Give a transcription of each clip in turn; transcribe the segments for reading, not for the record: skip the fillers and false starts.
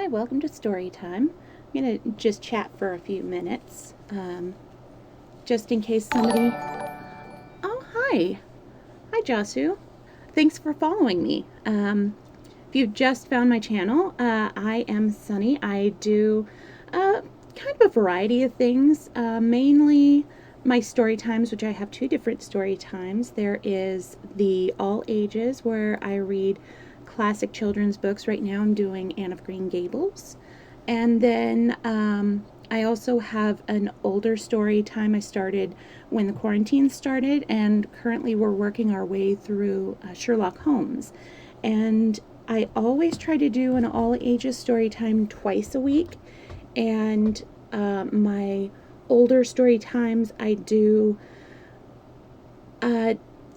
Hi, welcome to Storytime. I'm going to just chat for a few minutes, just in case somebody... Oh, hi. Hi, Jasu. Thanks for following me. If you've just found my channel, I am Sunny. I do kind of a variety of things, mainly my story times, which I have two different story times. There is the all ages, where I read classic children's books. Right now I'm doing Anne of Green Gables. And then I also have an older story time I started when the quarantine started, and currently we're working our way through Sherlock Holmes. And I always try to do an all ages story time twice a week, and my older story times I do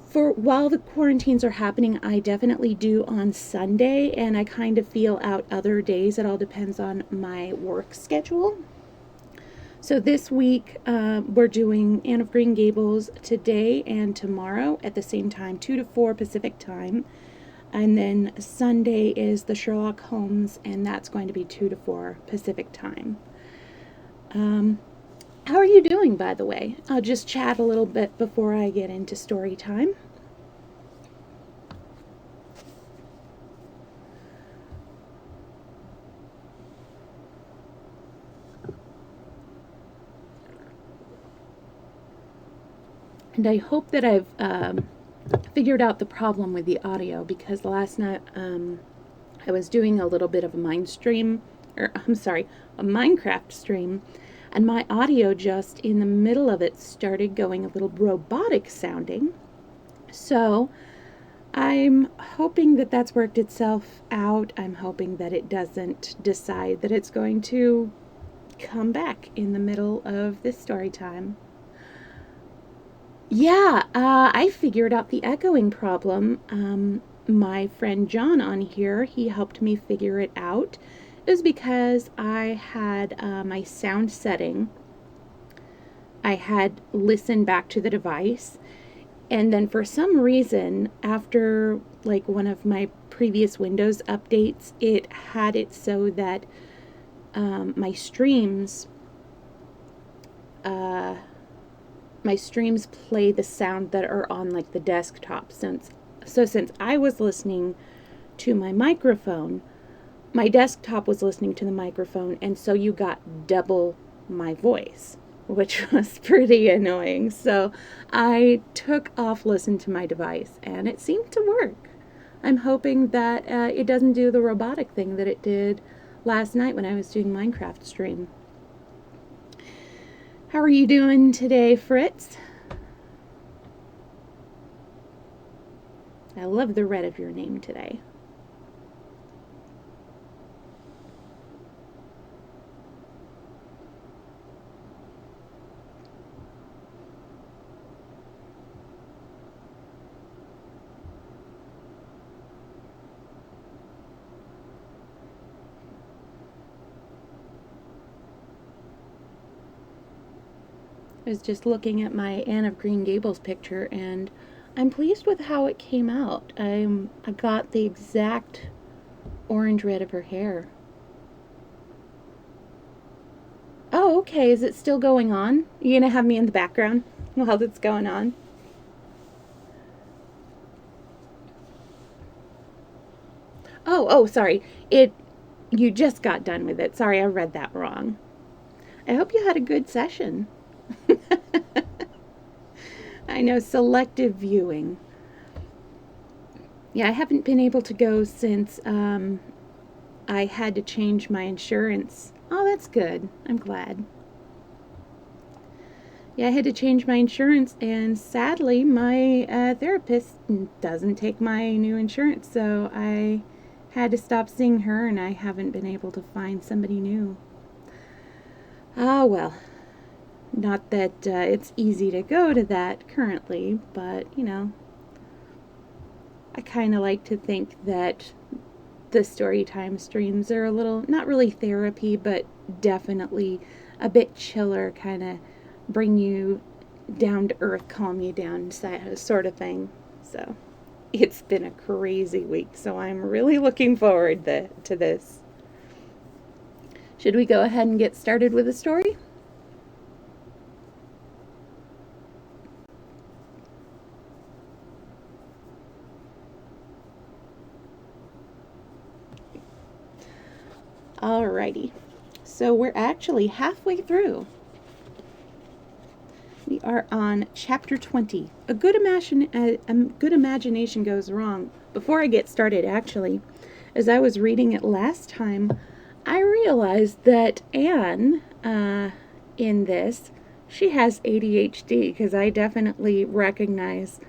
for while the quarantines are happening. I definitely do on Sunday, and I kind of feel out other days. It all depends on my work schedule. So this week we're doing Anne of Green Gables today and tomorrow at the same time, 2 to 4 Pacific time. And then Sunday is the Sherlock Holmes, and that's going to be 2 to 4 Pacific time. How are you doing, by the way? I'll just chat a little bit before I get into story time. And I hope that I've figured out the problem with the audio, because last night I was doing a little bit of a a Minecraft stream, and my audio just in the middle of it started going a little robotic sounding. So I'm hoping that that's worked itself out. I'm hoping that it doesn't decide that it's going to come back in the middle of this story time. Yeah, I figured out the echoing problem. My friend John on here, he helped me figure it out. It was because I had my sound setting. I had listened back to the device, and then for some reason, after like one of my previous Windows updates, it had it so that my streams play the sound that are on like the desktop. Since I was listening to my microphone, my desktop was listening to the microphone, and so you got double my voice, which was pretty annoying. So I took off listen to my device, and it seemed to work. I'm hoping that it doesn't do the robotic thing that it did last night when I was doing Minecraft stream. How are you doing today, Fritz? I love the red of your name today. I was just looking at my Anne of Green Gables picture, and I'm pleased with how it came out. I got the exact orange red of her hair. Oh, okay. Is it still going on? You gonna have me in the background while it's going on? Oh, sorry. You just got done with it. Sorry, I read that wrong. I hope you had a good session. I know, selective viewing. Yeah, I haven't been able to go since I had to change my insurance. Oh, that's good. I'm glad. Yeah, I had to change my insurance, and sadly, my therapist doesn't take my new insurance, so I had to stop seeing her, and I haven't been able to find somebody new. Ah, well. Not that it's easy to go to that currently, but, you know, I kind of like to think that the Storytime streams are a little, not really therapy, but definitely a bit chiller, kind of bring you down to earth, calm you down, sort of thing. So it's been a crazy week, so I'm really looking forward to this. Should we go ahead and get started with the story? Alrighty, so we're actually halfway through. We are on chapter 20. A good imagination goes wrong. Before I get started, actually, as I was reading it last time, I realized that Anne, in this, she has ADHD, because I definitely recognize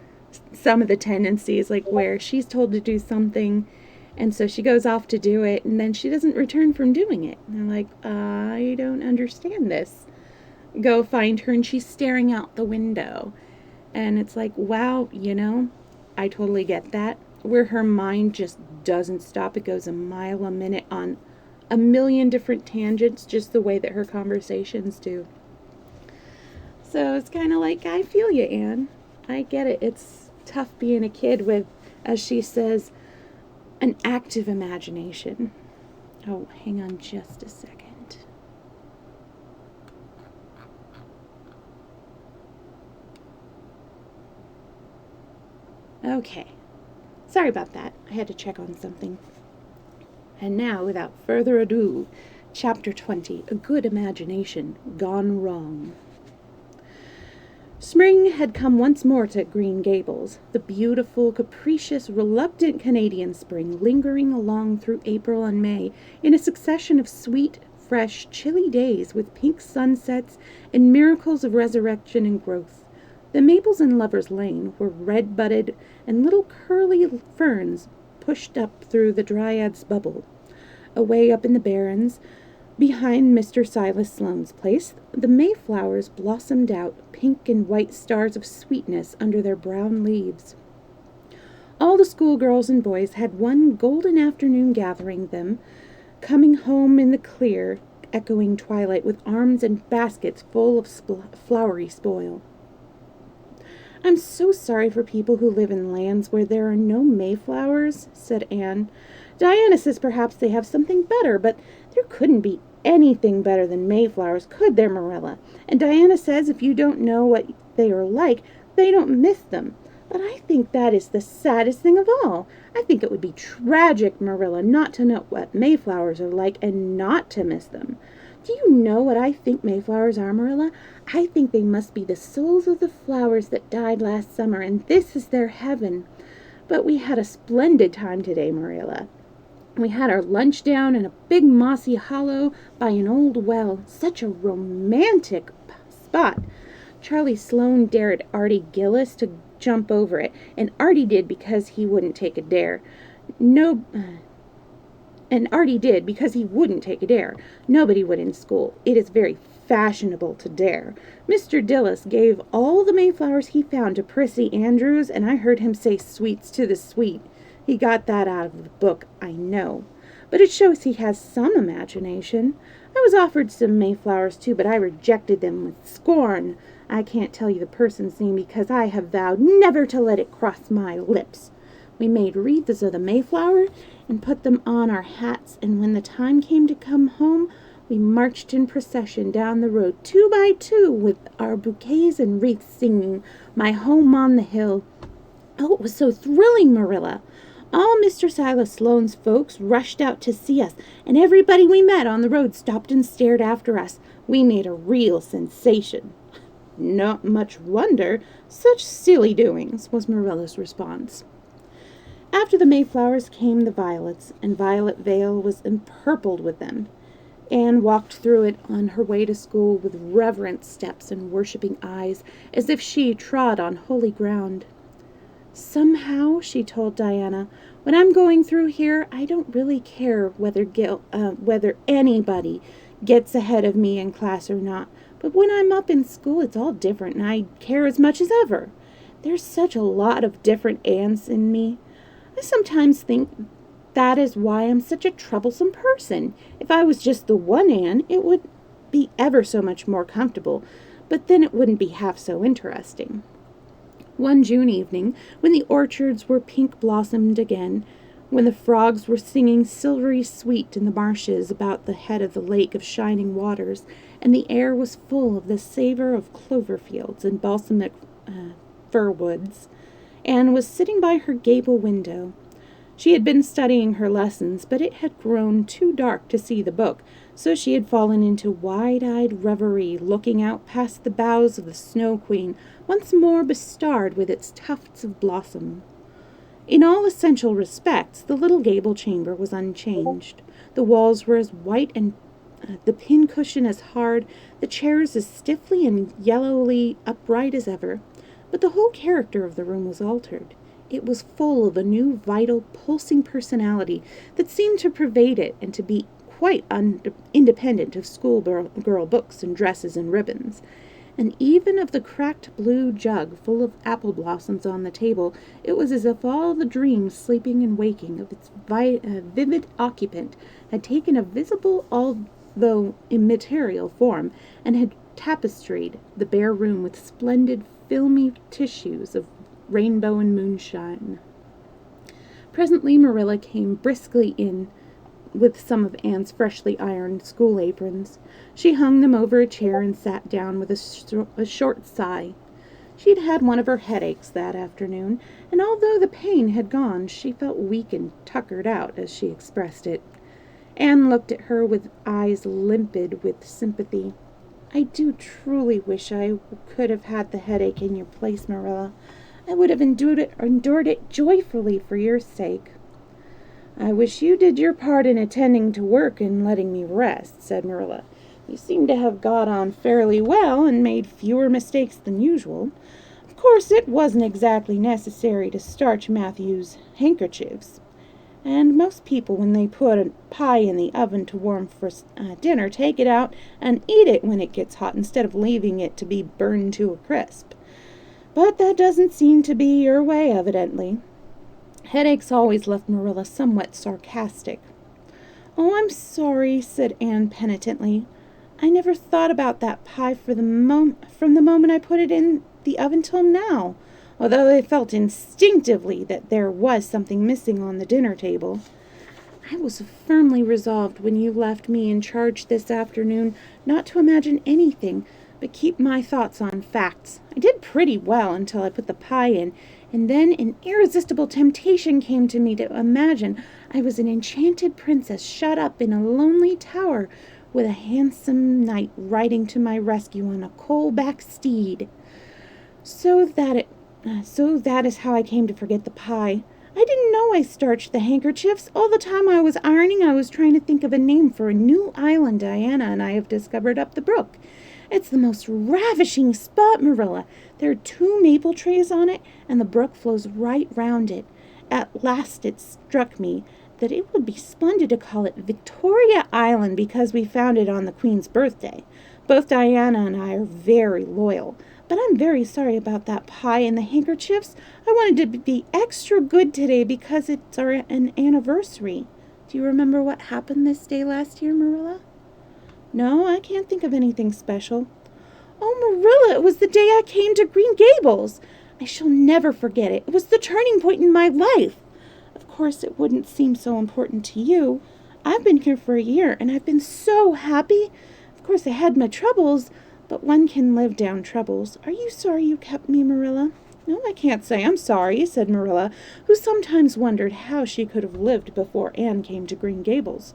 some of the tendencies, like where she's told to do something, and so she goes off to do it, and then she doesn't return from doing it. And I'm like, I don't understand this. Go find her, and she's staring out the window. And it's like, wow, I totally get that. Where her mind just doesn't stop. It goes a mile a minute on a million different tangents, just the way that her conversations do. So it's kind of like, I feel you, Anne. I get it. It's tough being a kid with, as she says, an active imagination. Oh, hang on just a second. Okay. Sorry about that. I had to check on something. And now, without further ado, Chapter 20, A Good Imagination Gone Wrong. Spring had come once more to Green Gables, the beautiful, capricious, reluctant Canadian spring lingering along through April and May in a succession of sweet, fresh, chilly days with pink sunsets and miracles of resurrection and growth. The maples in Lover's Lane were red-budded, and little curly ferns pushed up through the dryad's bubble. Away up in the barrens, behind Mr. Silas Sloane's place, the mayflowers blossomed out, pink and white stars of sweetness under their brown leaves. All the schoolgirls and boys had one golden afternoon gathering them, coming home in the clear, echoing twilight with arms and baskets full of flowery spoil. I'm so sorry for people who live in lands where there are no mayflowers, said Anne. Diana says perhaps they have something better, but there couldn't be anything better than mayflowers, could there, Marilla? And Diana says if you don't know what they are like, they don't miss them. But I think that is the saddest thing of all. I think it would be tragic, Marilla, not to know what mayflowers are like and not to miss them. Do you know what I think mayflowers are, Marilla? I think they must be the souls of the flowers that died last summer, and this is their heaven. But we had a splendid time today, Marilla. We had our lunch down in a big mossy hollow by an old well. Such a romantic spot. Charlie Sloane dared Artie Gillis to jump over it, and Artie did because he wouldn't take a dare. Artie did because he wouldn't take a dare. Nobody would in school. It is very fashionable to dare. Mr. Dillis gave all the mayflowers he found to Prissy Andrews, and I heard him say sweets to the sweet. He got that out of the book, I know. But it shows he has some imagination. I was offered some mayflowers too, but I rejected them with scorn. I can't tell you the person's name because I have vowed never to let it cross my lips. We made wreaths of the mayflower and put them on our hats, and when the time came to come home, we marched in procession down the road 2 by 2 with our bouquets and wreaths singing, "My Home on the Hill." Oh, it was so thrilling, Marilla. All Mr. Silas Sloane's folks rushed out to see us, and everybody we met on the road stopped and stared after us. We made a real sensation. Not much wonder. Such silly doings, was Marilla's response. After the mayflowers came the violets, and Violet Vale was empurpled with them. Anne walked through it on her way to school with reverent steps and worshipping eyes, as if she trod on holy ground. Somehow, she told Diana, when I'm going through here, I don't really care whether anybody gets ahead of me in class or not. But when I'm up in school, it's all different, and I care as much as ever. There's such a lot of different Annes in me. I sometimes think that is why I'm such a troublesome person. If I was just the one Anne, it would be ever so much more comfortable, but then it wouldn't be half so interesting. One June evening, when the orchards were pink-blossomed again, when the frogs were singing silvery sweet in the marshes about the head of the lake of shining waters, and the air was full of the savor of clover fields and balsamic fir woods. Anne was sitting by her gable window. She had been studying her lessons, but it had grown too dark to see the book, so she had fallen into wide-eyed reverie, looking out past the boughs of the Snow Queen, once more bestarred with its tufts of blossom. In all essential respects, the little gable chamber was unchanged. The walls were as white and the pincushion as hard, the chairs as stiffly and yellowly upright as ever. But the whole character of the room was altered. It was full of a new, vital, pulsing personality that seemed to pervade it and to be quite independent of schoolgirl books and dresses and ribbons. And even of the cracked blue jug full of apple blossoms on the table, it was as if all the dreams, sleeping and waking, of its vivid occupant had taken a visible, although immaterial, form, and had tapestried the bare room with splendid, filmy tissues of rainbow and moonshine. Presently Marilla came briskly in with some of Anne's freshly ironed school aprons. She hung them over a chair and sat down with a short sigh. She'd had one of her headaches that afternoon, and although the pain had gone, she felt weak and tuckered out, as she expressed it. Anne looked at her with eyes limpid with sympathy. "I do truly wish I could have had the headache in your place, Marilla. I would have endured it joyfully for your sake." "I wish you did your part in attending to work and letting me rest," said Marilla. "You seem to have got on fairly well and made fewer mistakes than usual. Of course, it wasn't exactly necessary to starch Matthew's handkerchiefs. And most people, when they put a pie in the oven to warm for dinner, take it out and eat it when it gets hot instead of leaving it to be burned to a crisp. But that doesn't seem to be your way, evidently." Headaches always left Marilla somewhat sarcastic. "Oh, I'm sorry," said Anne penitently. "I never thought about that pie from the moment I put it in the oven till now, although I felt instinctively that there was something missing on the dinner table. I was firmly resolved when you left me in charge this afternoon not to imagine anything, but keep my thoughts on facts. I did pretty well until I put the pie in, and then an irresistible temptation came to me to imagine I was an enchanted princess shut up in a lonely tower with a handsome knight riding to my rescue on a coal-backed steed. So that is how I came to forget the pie. I didn't know I starched the handkerchiefs. All the time I was ironing, I was trying to think of a name for a new island Diana and I have discovered up the brook. It's the most ravishing spot, Marilla. There are 2 maple trees on it, and the brook flows right round it. At last it struck me that it would be splendid to call it Victoria Island because we found it on the Queen's birthday. Both Diana and I are very loyal. But I'm very sorry about that pie and the handkerchiefs. I wanted to be extra good today because it's an anniversary. Do you remember what happened this day last year, Marilla?" "No, I can't think of anything special." "Oh, Marilla, it was the day I came to Green Gables. I shall never forget it. It was the turning point in my life. Of course, it wouldn't seem so important to you. I've been here for a year, and I've been so happy. Of course, I had my troubles, but one can live down troubles. Are you sorry you kept me, Marilla?" "No, I can't say I'm sorry," said Marilla, who sometimes wondered how she could have lived before Anne came to Green Gables.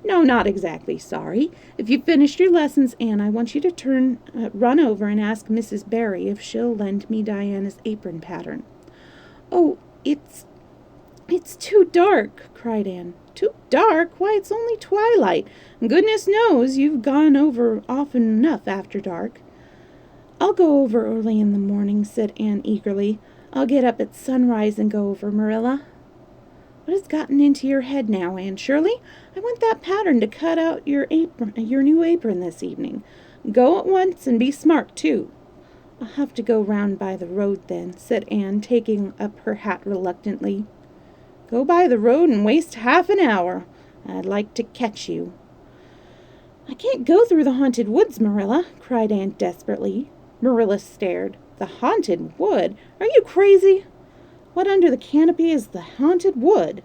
"No, not exactly sorry. If you've finished your lessons, Anne, I want you to run over and ask Mrs. Barry if she'll lend me Diana's apron pattern." "Oh, it's too dark," cried Anne. "Too dark? Why, it's only twilight. Goodness knows you've gone over often enough after dark." "I'll go over early in the morning," said Anne eagerly. "I'll get up at sunrise and go over, Marilla." "What has gotten into your head now, Anne Shirley? I want that pattern to cut out your new apron this evening. Go at once and be smart, too." "I'll have to go round by the road then," said Anne, taking up her hat reluctantly. "Go by the road and waste half an hour. I'd like to catch you." "I can't go through the haunted woods, Marilla," cried Anne desperately. Marilla stared. "The haunted wood? Are you crazy? What under the canopy is the haunted wood?"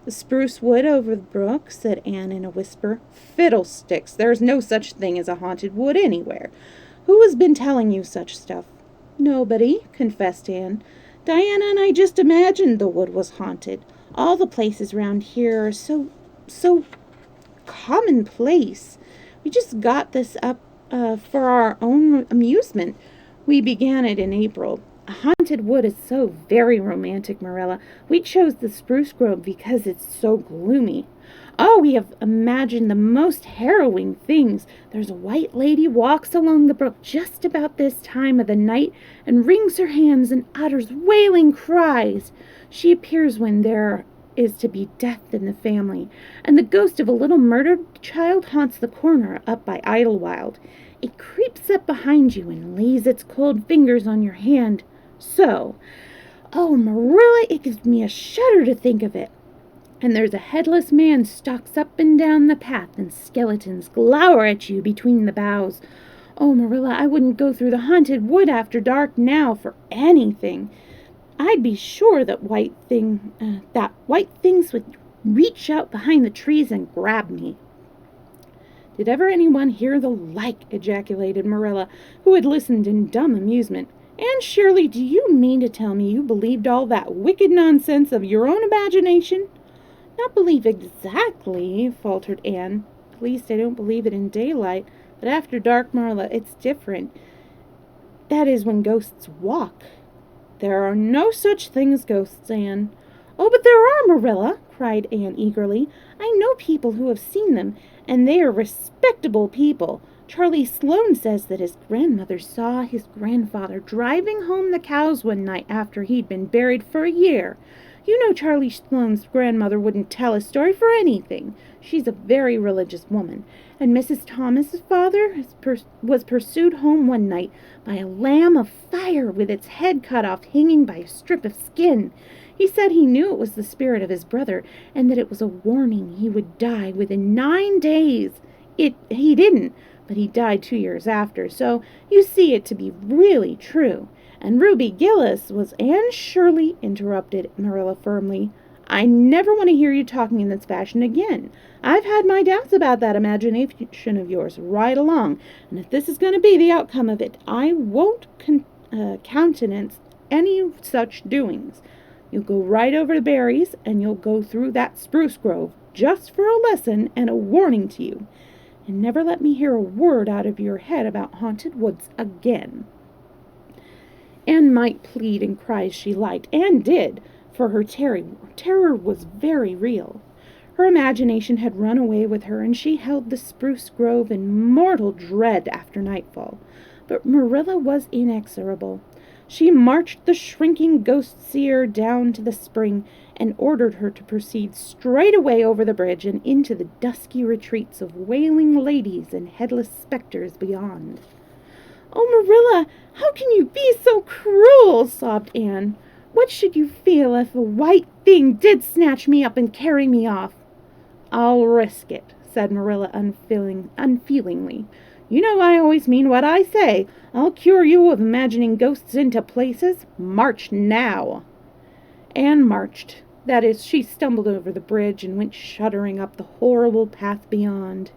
The spruce wood over the brook, said Anne in a whisper. Fiddlesticks! There's no such thing as a haunted wood anywhere. Who has been telling you such stuff? Nobody, confessed Anne. Diana and I just imagined the wood was haunted. All the places round here are so commonplace. We just got this up for our own amusement. We began it in April. A haunted wood is so very romantic, Marilla. We chose the spruce grove because it's so gloomy. Oh, we have imagined the most harrowing things. There's a white lady walks along the brook just about this time of the night and wrings her hands and utters wailing cries. She appears when there is to be death in the family, and the ghost of a little murdered child haunts the corner up by Idlewild. It creeps up behind you and lays its cold fingers on your hand. So, oh, Marilla, it gives me a shudder to think of it. And there's a headless man stalks up and down the path, and skeletons glower at you between the boughs. Oh, Marilla, I wouldn't go through the haunted wood after dark now for anything. I'd be sure that white things would reach out behind the trees and grab me. Did ever anyone hear the like? Ejaculated Marilla, who had listened in dumb amusement. Anne Shirley, do you mean to tell me you believed all that wicked nonsense of your own imagination? Not believe exactly, faltered Anne. At least I don't believe it in daylight, but after dark, Marilla, it's different. That is when ghosts walk. There are no such things as ghosts, Anne. Oh, but there are, Marilla, cried Anne eagerly. I know people who have seen them, and they are respectable people. Charlie Sloane says that his grandmother saw his grandfather driving home the cows one night after he'd been buried for a year. You know Charlie Sloane's grandmother wouldn't tell a story for anything. She's a very religious woman. And Mrs. Thomas's father was pursued home one night by a lamb of fire with its head cut off hanging by a strip of skin. He said he knew it was the spirit of his brother and that it was a warning he would die within 9 days. He didn't, but he died 2 years after, so you see it to be really true. And Ruby Gillis was Anne Shirley, interrupted Marilla firmly. I never want to hear you talking in this fashion again. I've had my doubts about that imagination of yours right along, and if this is going to be the outcome of it, I won't countenance any such doings. You'll go right over the berries, and you'll go through that spruce grove, just for a lesson and a warning to you. And never let me hear a word out of your head about haunted woods again. Anne might plead and cry as she liked, and did, for her terror was very real. Her imagination had run away with her, and she held the spruce grove in mortal dread after nightfall. But Marilla was inexorable. She marched the shrinking ghost-seer down to the spring and ordered her to proceed straight away over the bridge and into the dusky retreats of wailing ladies and headless specters beyond. Oh, Marilla, how can you be so cruel? Sobbed Anne. What should you feel if a white thing did snatch me up and carry me off? I'll risk it, said Marilla unfeelingly. You know I always mean what I say. I'll cure you of imagining ghosts into places. March now. Anne marched. That is, she stumbled over the bridge and went shuddering up the horrible path beyond.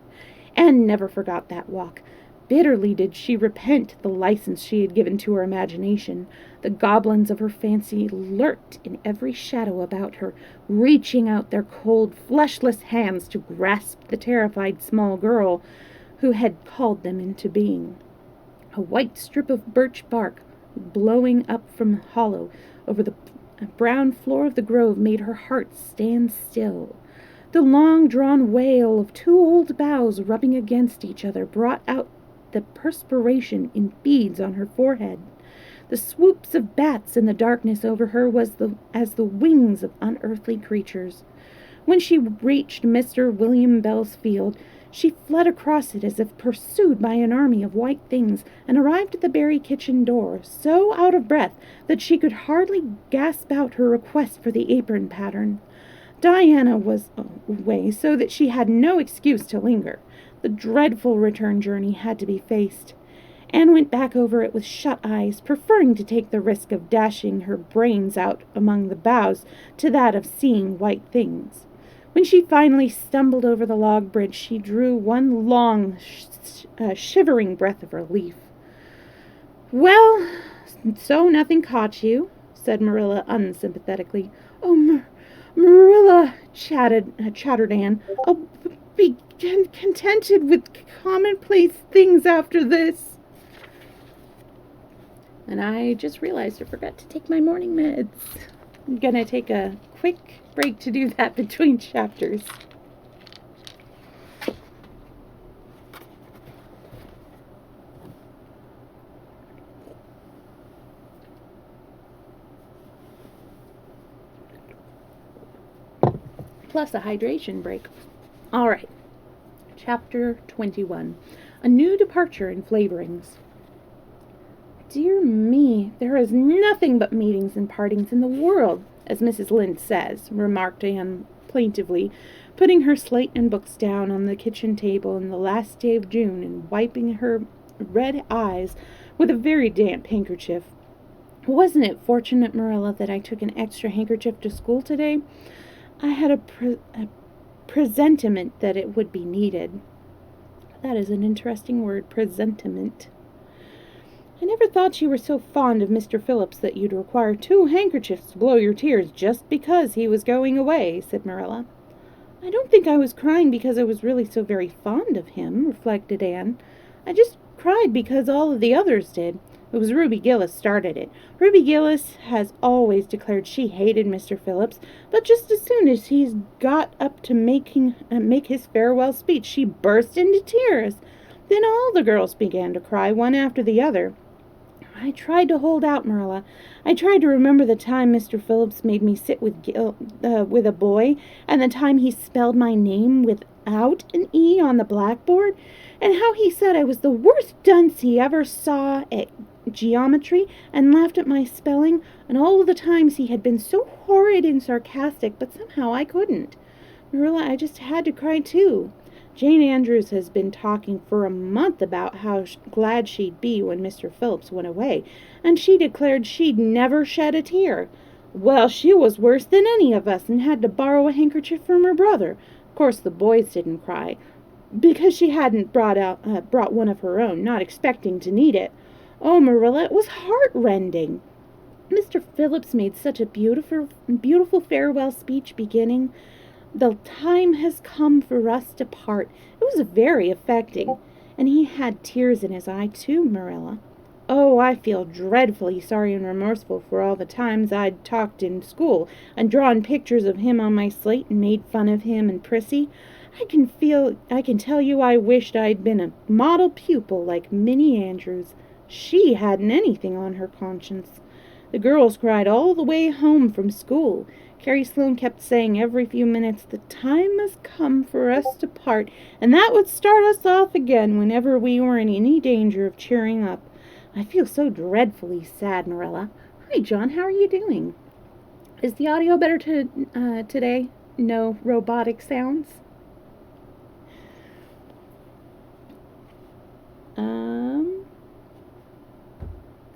Anne never forgot that walk. Bitterly did she repent the license she had given to her imagination. The goblins of her fancy lurked in every shadow about her, reaching out their cold, fleshless hands to grasp the terrified small girl who had called them into being. A white strip of birch bark, blowing up from a hollow over the brown floor of the grove, made her heart stand still. The long-drawn wail of 2 old boughs rubbing against each other brought out the perspiration in beads on her forehead. The swoops of bats in the darkness over her was as the wings of unearthly creatures. When she reached Mr. William Bell's field, she fled across it as if pursued by an army of white things, and arrived at the Barry kitchen door, so out of breath that she could hardly gasp out her request for the apron pattern. Diana was away, so that she had no excuse to linger. The dreadful return journey had to be faced. Anne went back over it with shut eyes, preferring to take the risk of dashing her brains out among the boughs to that of seeing white things. When she finally stumbled over the log bridge, she drew one long, shivering breath of relief. "Well, so nothing caught you," said Marilla unsympathetically. "Oh, Marilla," chattered Anne, "I'll be contented with commonplace things after this." And I just realized I forgot to take my morning meds. I'm gonna take a quick break to do that between chapters. Plus a hydration break. All right. Chapter 21. A new departure in flavorings. "Dear me, there is nothing but meetings and partings in the world, as Mrs. Lynde says," remarked Anne plaintively, putting her slate and books down on the kitchen table on the last day of June and wiping her red eyes with a very damp handkerchief. "Wasn't it fortunate, Marilla, that I took an extra handkerchief to school today? I had a presentiment that it would be needed." That is an interesting word, presentiment. "I never thought you were so fond of Mr. Phillips that you'd require 2 handkerchiefs to blow your tears just because he was going away," said Marilla. "I don't think I was crying because I was really so very fond of him," reflected Anne. "I just cried because all of the others did. It was Ruby Gillis started it. Ruby Gillis has always declared she hated Mr. Phillips, but just as soon as he's got up to make his farewell speech, she burst into tears. Then all the girls began to cry, one after the other. I tried to hold out, Marilla. I tried to remember the time Mr. Phillips made me sit with a boy, and the time he spelled my name without an E on the blackboard, and how he said I was the worst dunce he ever saw at geometry, and laughed at my spelling, and all the times he had been so horrid and sarcastic, but somehow I couldn't. Marilla, I just had to cry too. Jane Andrews has been talking for a month about how glad she'd be when Mr. Phillips went away, and she declared she'd never shed a tear. Well, she was worse than any of us and had to borrow a handkerchief from her brother. Of course the boys didn't cry, because she hadn't brought one of her own, not expecting to need it. Oh, Marilla, it was heart-rending. Mr. Phillips made such a beautiful farewell speech beginning, 'The time has come for us to part.' It was very affecting. And he had tears in his eye, too, Marilla. Oh, I feel dreadfully sorry and remorseful for all the times I'd talked in school and drawn pictures of him on my slate and made fun of him and Prissy. I can tell you I wished I'd been a model pupil like Minnie Andrews. She hadn't anything on her conscience. The girls cried all the way home from school. Carrie Sloane kept saying every few minutes, 'The time has come for us to part,' and that would start us off again whenever we were in any danger of cheering up. I feel so dreadfully sad, Marilla. Hi, John. How are you doing? Is the audio better today? No robotic sounds?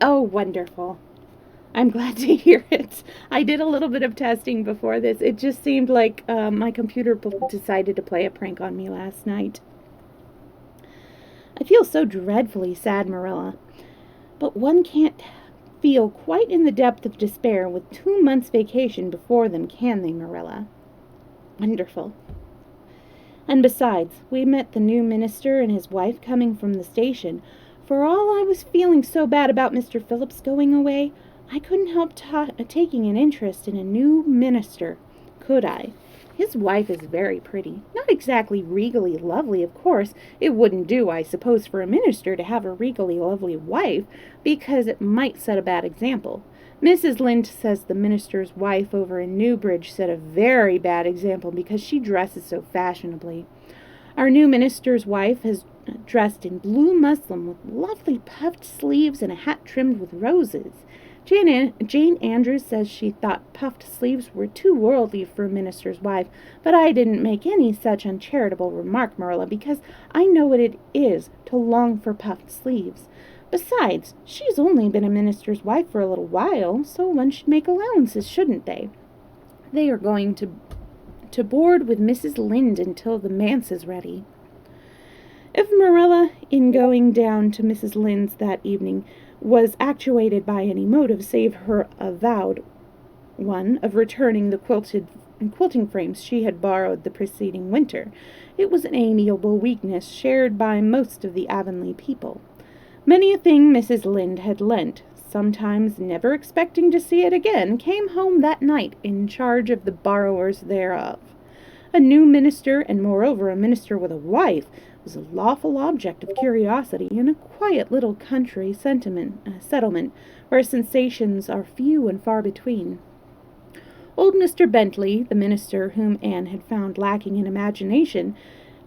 Oh, wonderful. I'm glad to hear it. I did a little bit of testing before this. It just seemed like my computer decided to play a prank on me last night. I feel so dreadfully sad, Marilla. But one can't feel quite in the depth of despair with 2 months' vacation before them, can they, Marilla? Wonderful. And besides, we met the new minister and his wife coming from the station. For all I was feeling so bad about Mr. Phillips going away, I couldn't help taking an interest in a new minister, could I? His wife is very pretty. Not exactly regally lovely, of course. It wouldn't do, I suppose, for a minister to have a regally lovely wife, because it might set a bad example. Mrs. Lynde says the minister's wife over in Newbridge set a very bad example because she dresses so fashionably. Our new minister's wife has dressed in blue muslin with lovely puffed sleeves and a hat trimmed with roses. Jane Andrews says she thought puffed sleeves were too worldly for a minister's wife, but I didn't make any such uncharitable remark, Marilla, because I know what it is to long for puffed sleeves. Besides, she's only been a minister's wife for a little while, so one should make allowances, shouldn't they? They are going to to board with Mrs. Lynde until the manse is ready. If Marilla, in going down to Mrs. Lynde's that evening, was actuated by any motive save her avowed one of returning the quilting frames she had borrowed the preceding winter, it was an amiable weakness shared by most of the Avonlea people. Many a thing Mrs. Lynde had lent, sometimes never expecting to see it again, came home that night in charge of the borrowers thereof. A new minister, and moreover a minister with a wife, was a lawful object of curiosity in a quiet little country settlement where sensations are few and far between. Old Mr. Bentley, the minister whom Anne had found lacking in imagination,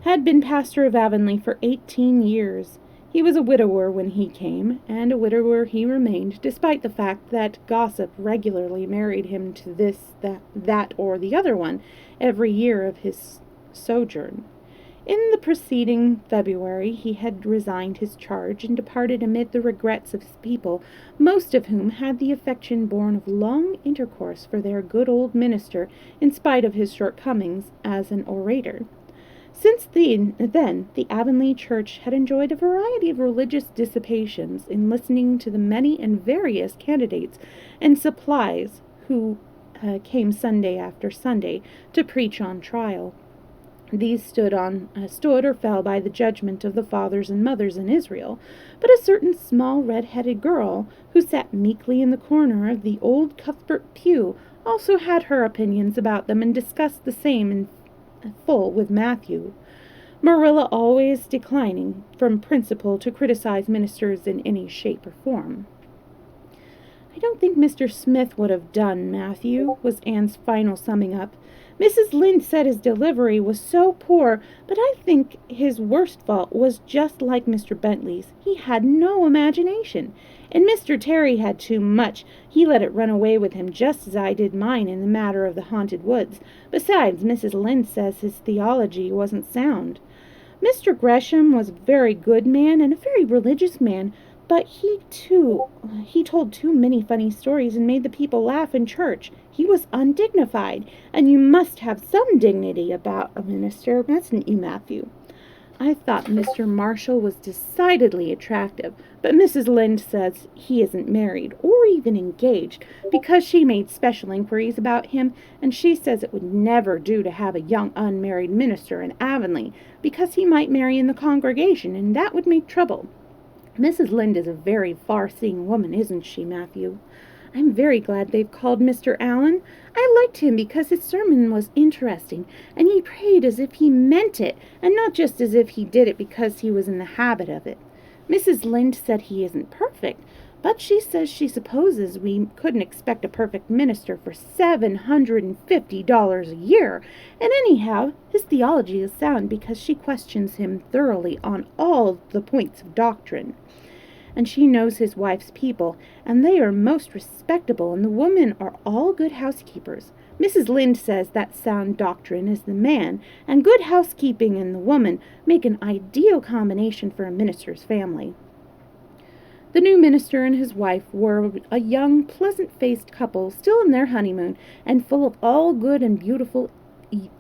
had been pastor of Avonlea for 18 years. He was a widower when he came, and a widower he remained, despite the fact that gossip regularly married him to this, that, or the other one every year of his sojourn. In the preceding February he had resigned his charge and departed amid the regrets of his people, most of whom had the affection born of long intercourse for their good old minister, in spite of his shortcomings as an orator. Since then, the Avonlea church had enjoyed a variety of religious dissipations in listening to the many and various candidates and supplies who came Sunday after Sunday to preach on trial. These stood or fell by the judgment of the fathers and mothers in Israel, but a certain small red-headed girl, who sat meekly in the corner of the old Cuthbert pew, also had her opinions about them and discussed the same in full with Matthew, Marilla always declining from principle to criticize ministers in any shape or form. "I don't think Mr. Smith would have done, Matthew," was Anne's final summing up. "Mrs. Lynde said his delivery was so poor, but I think his worst fault was just like Mr. Bentley's. He had no imagination. And Mr. Terry had too much. He let it run away with him just as I did mine in the matter of the haunted woods. Besides, Mrs. Lynde says his theology wasn't sound. Mr. Gresham was a very good man and a very religious man, but he told too many funny stories and made the people laugh in church. He was undignified, and you must have some dignity about a minister, mustn't you, Matthew? I thought Mr. Marshall was decidedly attractive, but Mrs. Lynde says he isn't married or even engaged because she made special inquiries about him, and she says it would never do to have a young unmarried minister in Avonlea because he might marry in the congregation, and that would make trouble. Mrs. Lynde is a very far-seeing woman, isn't she, Matthew? I'm very glad they've called Mr. Allen. I liked him because his sermon was interesting, and he prayed as if he meant it, and not just as if he did it because he was in the habit of it. Mrs. Lynde said he isn't perfect, but she says she supposes we couldn't expect a perfect minister for $750 a year, and anyhow, his theology is sound because she questions him thoroughly on all the points of doctrine. And she knows his wife's people, and they are most respectable, and the women are all good housekeepers. Mrs. Lynde says that sound doctrine is the man, and good housekeeping and the woman make an ideal combination for a minister's family. The new minister and his wife were a young, pleasant-faced couple, still in their honeymoon, and full of all good and beautiful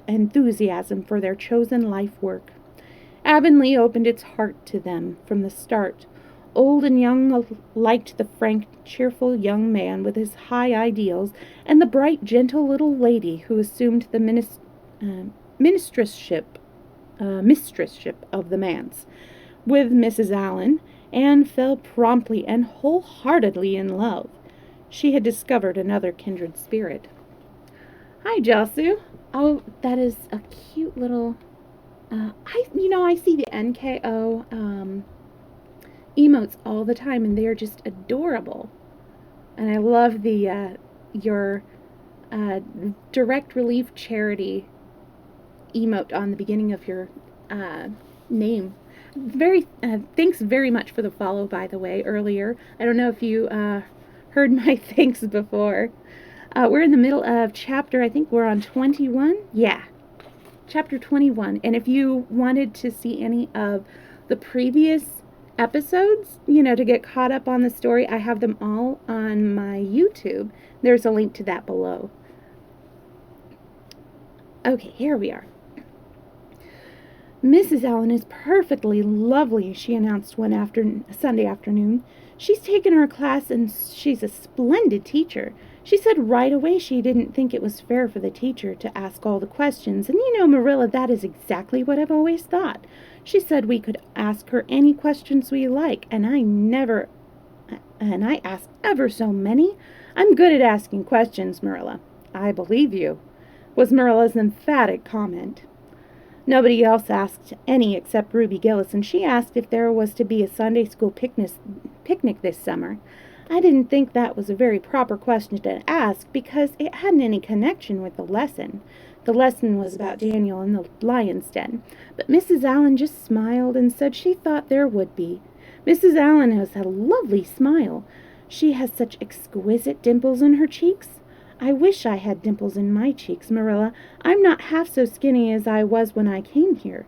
enthusiasm for their chosen life work. Avonlea opened its heart to them from the start. Old and young liked the frank, cheerful young man with his high ideals, and the bright, gentle little lady who assumed the mistressship of the manse. With Mrs. Allen, Anne fell promptly and wholeheartedly in love. She had discovered another kindred spirit. "Hi, Josu." "Oh, that is a cute little. I see the NKO emotes all the time, and they are just adorable. And I love the your direct relief charity emote on the beginning of your name. Thanks very much for the follow, by the way, earlier. I don't know if you heard my thanks before. We're in the middle of chapter, I think we're on 21. Yeah, chapter 21. And if you wanted to see any of the previous episodes, to get caught up on the story, I have them all on my YouTube. There's a link to that below. Okay, here we are. Mrs. Allen is perfectly lovely, she announced one Sunday afternoon. She's taken our class and she's a splendid teacher. She said right away she didn't think it was fair for the teacher to ask all the questions. And you know, Marilla, that is exactly what I've always thought. She said we could ask her any questions we like, and I asked ever so many. I'm good at asking questions, Marilla. I believe you, was Marilla's emphatic comment. Nobody else asked any except Ruby Gillis, and she asked if there was to be a Sunday school picnic this summer. I didn't think that was a very proper question to ask because it hadn't any connection with the lesson. The lesson was about Daniel and the lion's den, but Mrs. Allen just smiled and said she thought there would be. Mrs. Allen has a lovely smile. She has such exquisite dimples in her cheeks. I wish I had dimples in my cheeks, Marilla. I'm not half so skinny as I was when I came here.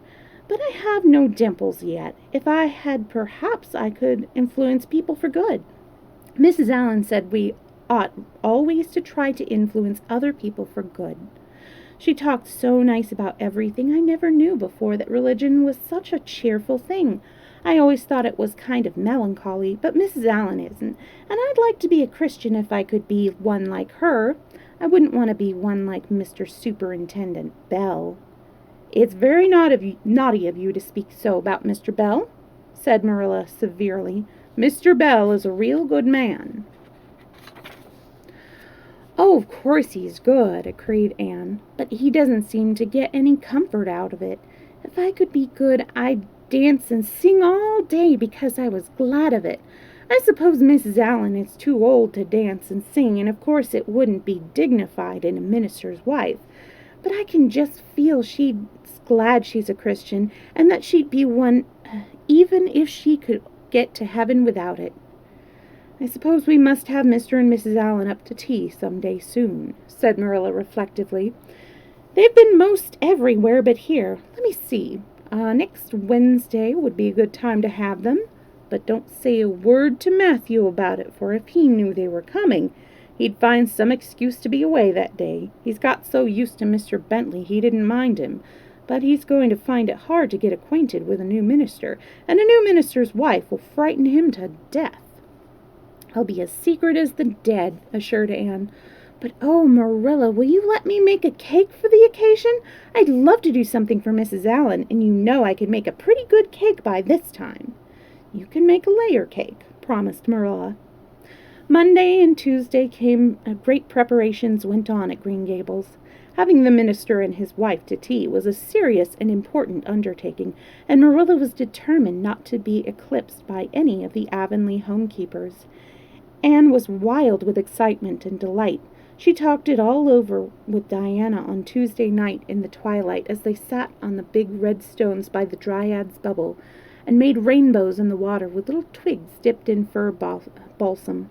But I have no dimples yet. If I had, perhaps I could influence people for good. Mrs. Allen said we ought always to try to influence other people for good. She talked so nice about everything. I never knew before that religion was such a cheerful thing. I always thought it was kind of melancholy, but Mrs. Allen isn't, and I'd like to be a Christian if I could be one like her. I wouldn't want to be one like Mr. Superintendent Bell. It's very naughty of you to speak so about Mr. Bell, said Marilla severely. Mr. Bell is a real good man. Oh, of course he's good, agreed Anne, but he doesn't seem to get any comfort out of it. If I could be good, I'd dance and sing all day because I was glad of it. I suppose Mrs. Allen is too old to dance and sing, and of course it wouldn't be dignified in a minister's wife. But I can just feel she's glad she's a Christian, and that she'd be one even if she could get to heaven without it. I suppose we must have Mr. and Mrs. Allen up to tea some day soon, said Marilla reflectively. They've been most everywhere but here. Let me see. Next Wednesday would be a good time to have them. But don't say a word to Matthew about it, for if he knew they were coming, he'd find some excuse to be away that day. He's got so used to Mr. Bentley he didn't mind him. But he's going to find it hard to get acquainted with a new minister, and a new minister's wife will frighten him to death. I'll be as secret as the dead, assured Anne. But, oh, Marilla, will you let me make a cake for the occasion? I'd love to do something for Mrs. Allen, and you know I could make a pretty good cake by this time. You can make a layer cake, promised Marilla. Monday and Tuesday came. Great preparations went on at Green Gables. Having the minister and his wife to tea was a serious and important undertaking, and Marilla was determined not to be eclipsed by any of the Avonlea homekeepers. Anne was wild with excitement and delight. She talked it all over with Diana on Tuesday night in the twilight as they sat on the big red stones by the Dryad's Bubble and made rainbows in the water with little twigs dipped in fir balsam.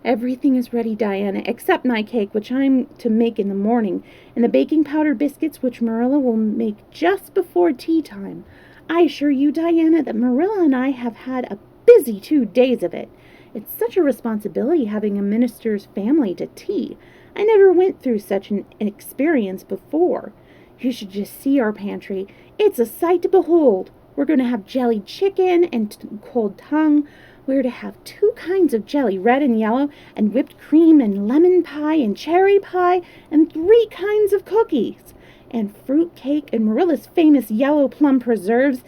Everything is ready, Diana, except my cake, which I'm to make in the morning, and the baking powder biscuits, which Marilla will make just before tea time. I assure you, Diana, that Marilla and I have had a busy 2 days of it. It's such a responsibility having a minister's family to tea. I never went through such an experience before. You should just see our pantry. It's a sight to behold. We're going to have jellied chicken and cold tongue. We're to have 2 kinds of jelly, red and yellow, and whipped cream and lemon pie and cherry pie, and 3 kinds of cookies, and fruit cake and Marilla's famous yellow plum preserves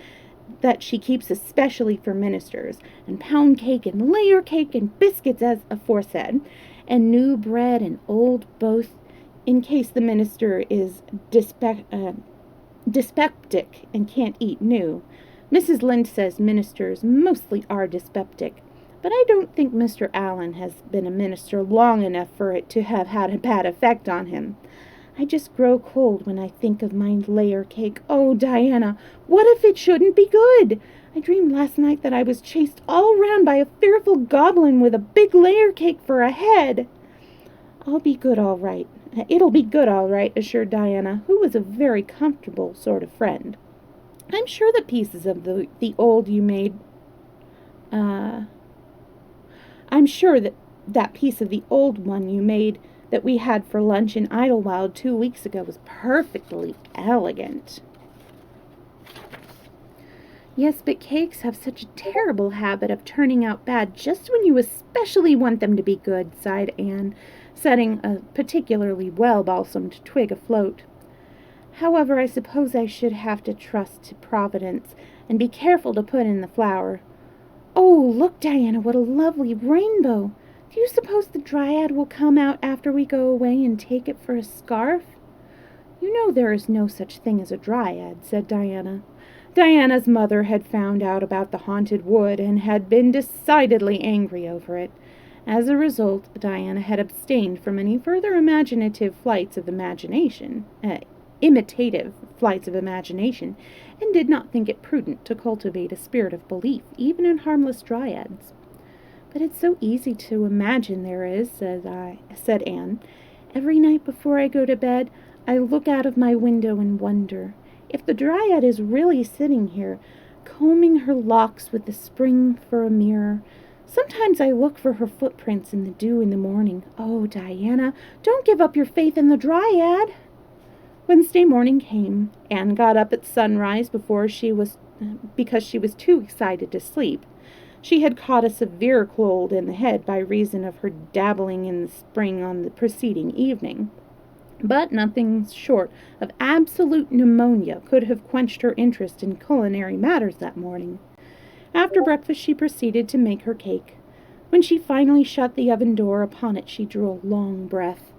that she keeps especially for ministers, and pound cake and layer cake and biscuits as aforesaid, and new bread and old both, in case the minister is dyspeptic and can't eat new. Mrs. Lynde says ministers mostly are dyspeptic, but I don't think Mr. Allen has been a minister long enough for it to have had a bad effect on him. I just grow cold when I think of my layer cake. Oh, Diana, what if it shouldn't be good? I dreamed last night that I was chased all round by a fearful goblin with a big layer cake for a head. I'll be good all right. It'll be good all right, assured Diana, who was a very comfortable sort of friend. I'm sure the pieces of the old you made, I'm sure that piece of the old one you made that we had for lunch in Idlewild 2 weeks ago was perfectly elegant." "Yes, but cakes have such a terrible habit of turning out bad just when you especially want them to be good," sighed Anne, setting a particularly well-balsamed twig afloat. "However, I suppose I should have to trust to Providence and be careful to put in the flour. Oh, look, Diana, what a lovely rainbow! Do you suppose the Dryad will come out after we go away and take it for a scarf?" "You know there is no such thing as a Dryad," said Diana. Diana's mother had found out about the haunted wood and had been decidedly angry over it. As a result, Diana had abstained from any further imitative flights of imagination, and did not think it prudent to cultivate a spirit of belief, even in harmless Dryads. "But it's so easy to imagine there is," said Anne. "Every night before I go to bed, I look out of my window and wonder if the Dryad is really sitting here, combing her locks with the spring for a mirror. Sometimes I look for her footprints in the dew in the morning. Oh, Diana, don't give up your faith in the Dryad." Wednesday morning came. Anne got up at sunrise because she was too excited to sleep. She had caught a severe cold in the head by reason of her dabbling in the spring on the preceding evening. But nothing short of absolute pneumonia could have quenched her interest in culinary matters that morning. After breakfast she proceeded to make her cake. When she finally shut the oven door upon it, she drew a long breath.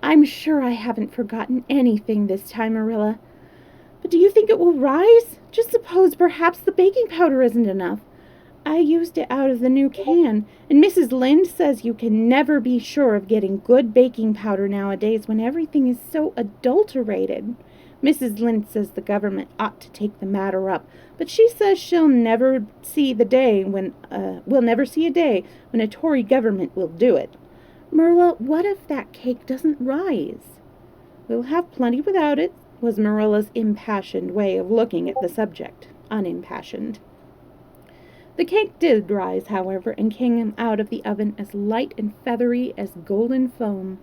"I'm sure I haven't forgotten anything this time, Marilla. But do you think it will rise? Just suppose perhaps the baking powder isn't enough. I used it out of the new can, and Mrs. Lynde says you can never be sure of getting good baking powder nowadays when everything is so adulterated. Mrs. Lynde says the government ought to take the matter up, but she says we'll never see a day when a Tory government will do it. Marilla, what if that cake doesn't rise?" "We'll have plenty without it," was Marilla's impassioned way of looking at the subject, unimpassioned. The cake did rise, however, and came out of the oven as light and feathery as golden foam,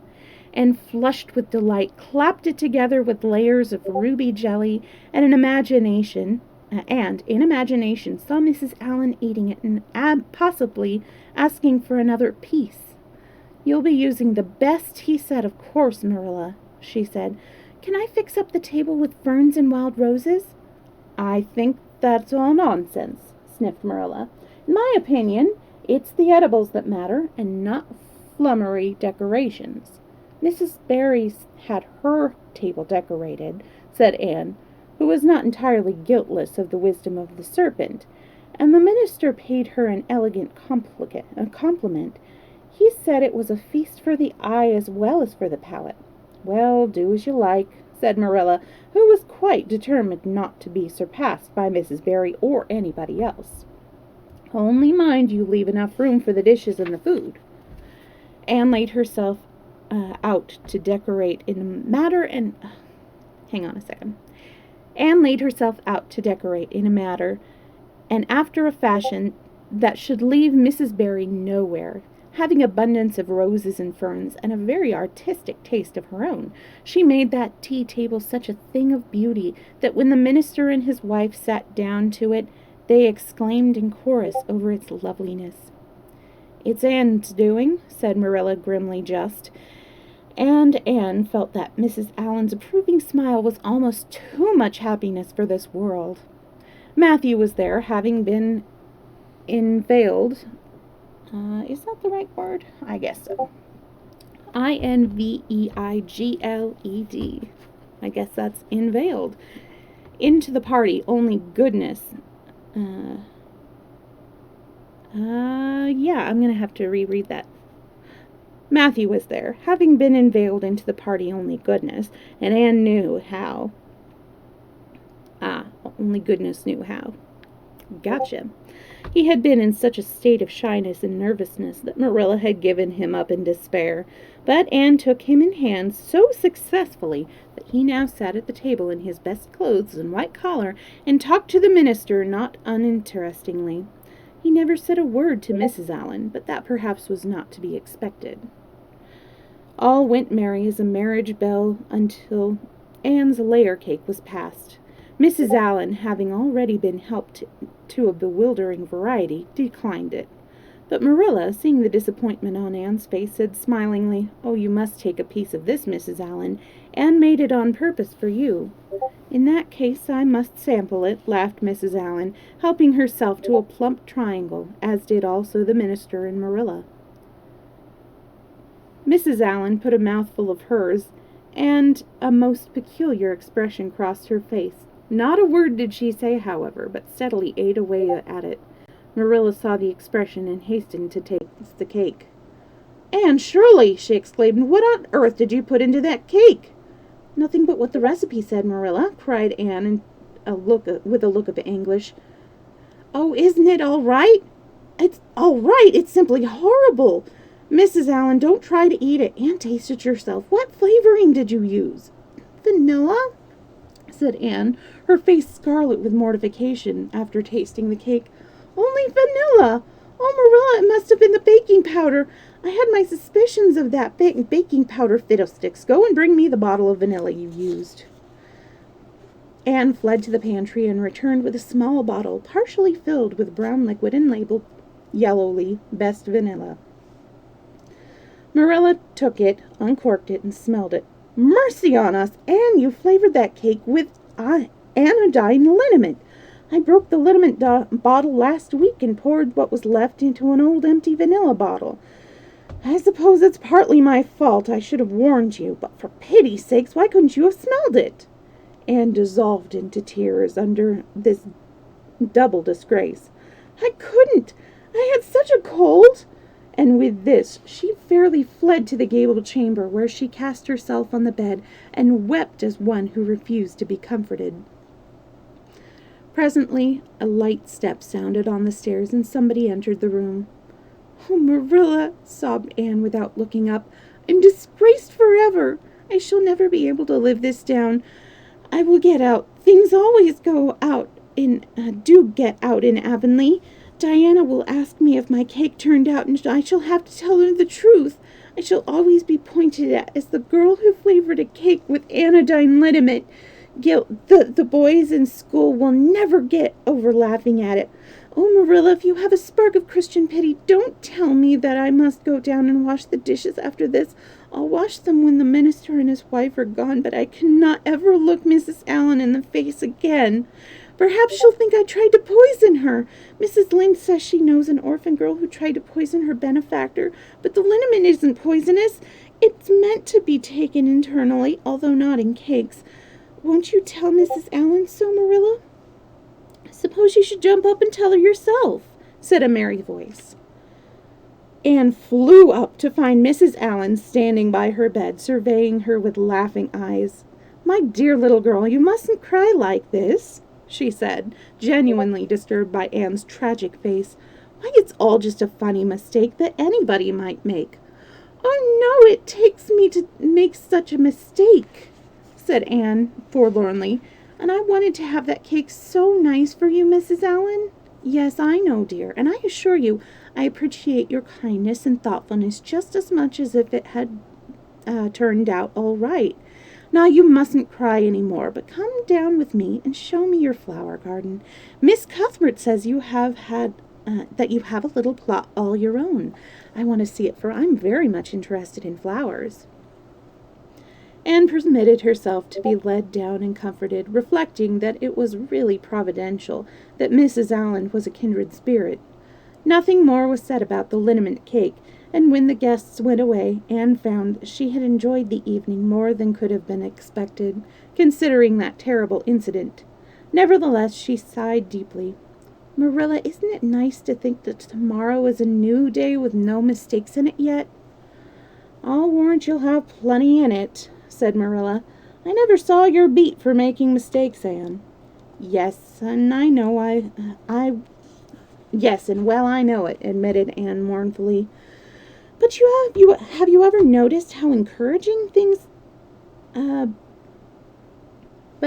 and flushed with delight, clapped it together with layers of ruby jelly, and in imagination saw Mrs. Allan eating it and possibly asking for another piece. "You'll be using the best," he said. "Of course, Marilla," she said. "Can I fix up the table with ferns and wild roses?" "I think that's all nonsense," sniffed Marilla. "In my opinion, it's the edibles that matter, and not flummery decorations." "Mrs. Barry's had her table decorated," said Anne, who was not entirely guiltless of the wisdom of the serpent, "and the minister paid her an elegant compliment. He said it was a feast for the eye as well as for the palate." "Well, do as you like," said Marilla, who was quite determined not to be surpassed by Mrs. Barry or anybody else. "Only mind you leave enough room for the dishes and the food." Anne laid herself out to decorate in a matter, and after a fashion that should leave Mrs. Barry nowhere. Having abundance of roses and ferns, and a very artistic taste of her own, she made that tea table such a thing of beauty that when the minister and his wife sat down to it, they exclaimed in chorus over its loveliness. "It's Anne's doing," said Marilla, grimly just, and Anne felt that Mrs. Allan's approving smile was almost too much happiness for this world. Matthew was there, having been unveiled. Is that the right word? I guess so. Inveiggled. I guess that's unveiled. Into the party, only goodness. I'm going to have to reread that. Matthew was there, having been unveiled into the party, only goodness, and Anne knew how. Only goodness knew how. Gotcha. He had been in such a state of shyness and nervousness that Marilla had given him up in despair, but Anne took him in hand so successfully that he now sat at the table in his best clothes and white collar and talked to the minister not uninterestingly. He never said a word to Mrs. Allan, but that perhaps was not to be expected. All went merry as a marriage bell until Anne's layer cake was passed. Mrs. Allen, having already been helped to a bewildering variety, declined it. But Marilla, seeing the disappointment on Anne's face, said smilingly, "Oh, you must take a piece of this, Mrs. Allen. Anne made it on purpose for you." "In that case I must sample it," laughed Mrs. Allen, helping herself to a plump triangle, as did also the minister and Marilla. Mrs. Allen put a mouthful of hers, and a most peculiar expression crossed her face. Not a word did she say, however, but steadily ate away at it. Marilla saw the expression and hastened to take the cake. "Anne Shirley!" she exclaimed. "What on earth did you put into that cake?" "Nothing but what the recipe said, Marilla," cried Anne with a look of anguish. "Oh, isn't it all right?" "It's all right. It's simply horrible. Mrs. Allen, don't try to eat it. And taste it yourself. What flavoring did you use?" "Vanilla," said Anne, her face scarlet with mortification after tasting the cake. "Only vanilla! Oh, Marilla, it must have been the baking powder. I had my suspicions of that baking powder fiddlesticks. Go and bring me the bottle of vanilla you used." Anne fled to the pantry and returned with a small bottle, partially filled with brown liquid and labeled yellowly, "Best Vanilla." Marilla took it, uncorked it, and smelled it. "Mercy on us, Anne, you flavored that cake with anodyne liniment. I broke the liniment bottle last week and poured what was left into an old empty vanilla bottle. I suppose it's partly my fault. I should have warned you, but for pity's sakes, why couldn't you have smelled it?" Anne dissolved into tears under this double disgrace. "I couldn't. I had such a cold." And with this she fairly fled to the gable chamber, where she cast herself on the bed and wept as one who refused to be comforted. Presently a light step sounded on the stairs, and somebody entered the room. "Oh, Marilla," sobbed Anne without looking up, "I'm disgraced forever. I shall never be able to live this down. I will get out. Things always do get out in Avonlea. Diana will ask me if my cake turned out, and I shall have to tell her the truth. I shall always be pointed at as the girl who flavored a cake with anodyne liniment. The boys in school will never get over laughing at it. Oh, Marilla, if you have a spark of Christian pity, don't tell me that I must go down and wash the dishes after this. I'll wash them when the minister and his wife are gone, but I cannot ever look Mrs. Allen in the face again. Perhaps she'll think I tried to poison her. Mrs. Lynde says she knows an orphan girl who tried to poison her benefactor, but the liniment isn't poisonous. It's meant to be taken internally, although not in cakes. Won't you tell Mrs. Allen so, Marilla?" "Suppose you should jump up and tell her yourself," said a merry voice. Anne flew up to find Mrs. Allen standing by her bed, surveying her with laughing eyes. "My dear little girl, you mustn't cry like this," she said, genuinely disturbed by Anne's tragic face. "Why, it's all just a funny mistake that anybody might make." "Oh, no, it takes me to make such a mistake," said Anne forlornly. "And I wanted to have that cake so nice for you, Mrs. Allen." "Yes, I know, dear, and I assure you I appreciate your kindness and thoughtfulness just as much as if it had turned out all right. Now you mustn't cry any more, but come down with me and show me your flower garden. Miss Cuthbert says you have that you have a little plot all your own. I want to see it, for I'm very much interested in flowers." Anne permitted herself to be led down and comforted, reflecting that it was really providential that Mrs. Allen was a kindred spirit. Nothing more was said about the liniment cake, and when the guests went away, Anne found she had enjoyed the evening more than could have been expected, considering that terrible incident. Nevertheless, she sighed deeply. "Marilla, isn't it nice to think that tomorrow is a new day with no mistakes in it yet?" "I'll warrant you'll have plenty in it," said Marilla. "I never saw your beat for making mistakes, Anne." "Yes, and I know Yes, and well I know it," admitted Anne mournfully. "But have you ever noticed how encouraging things But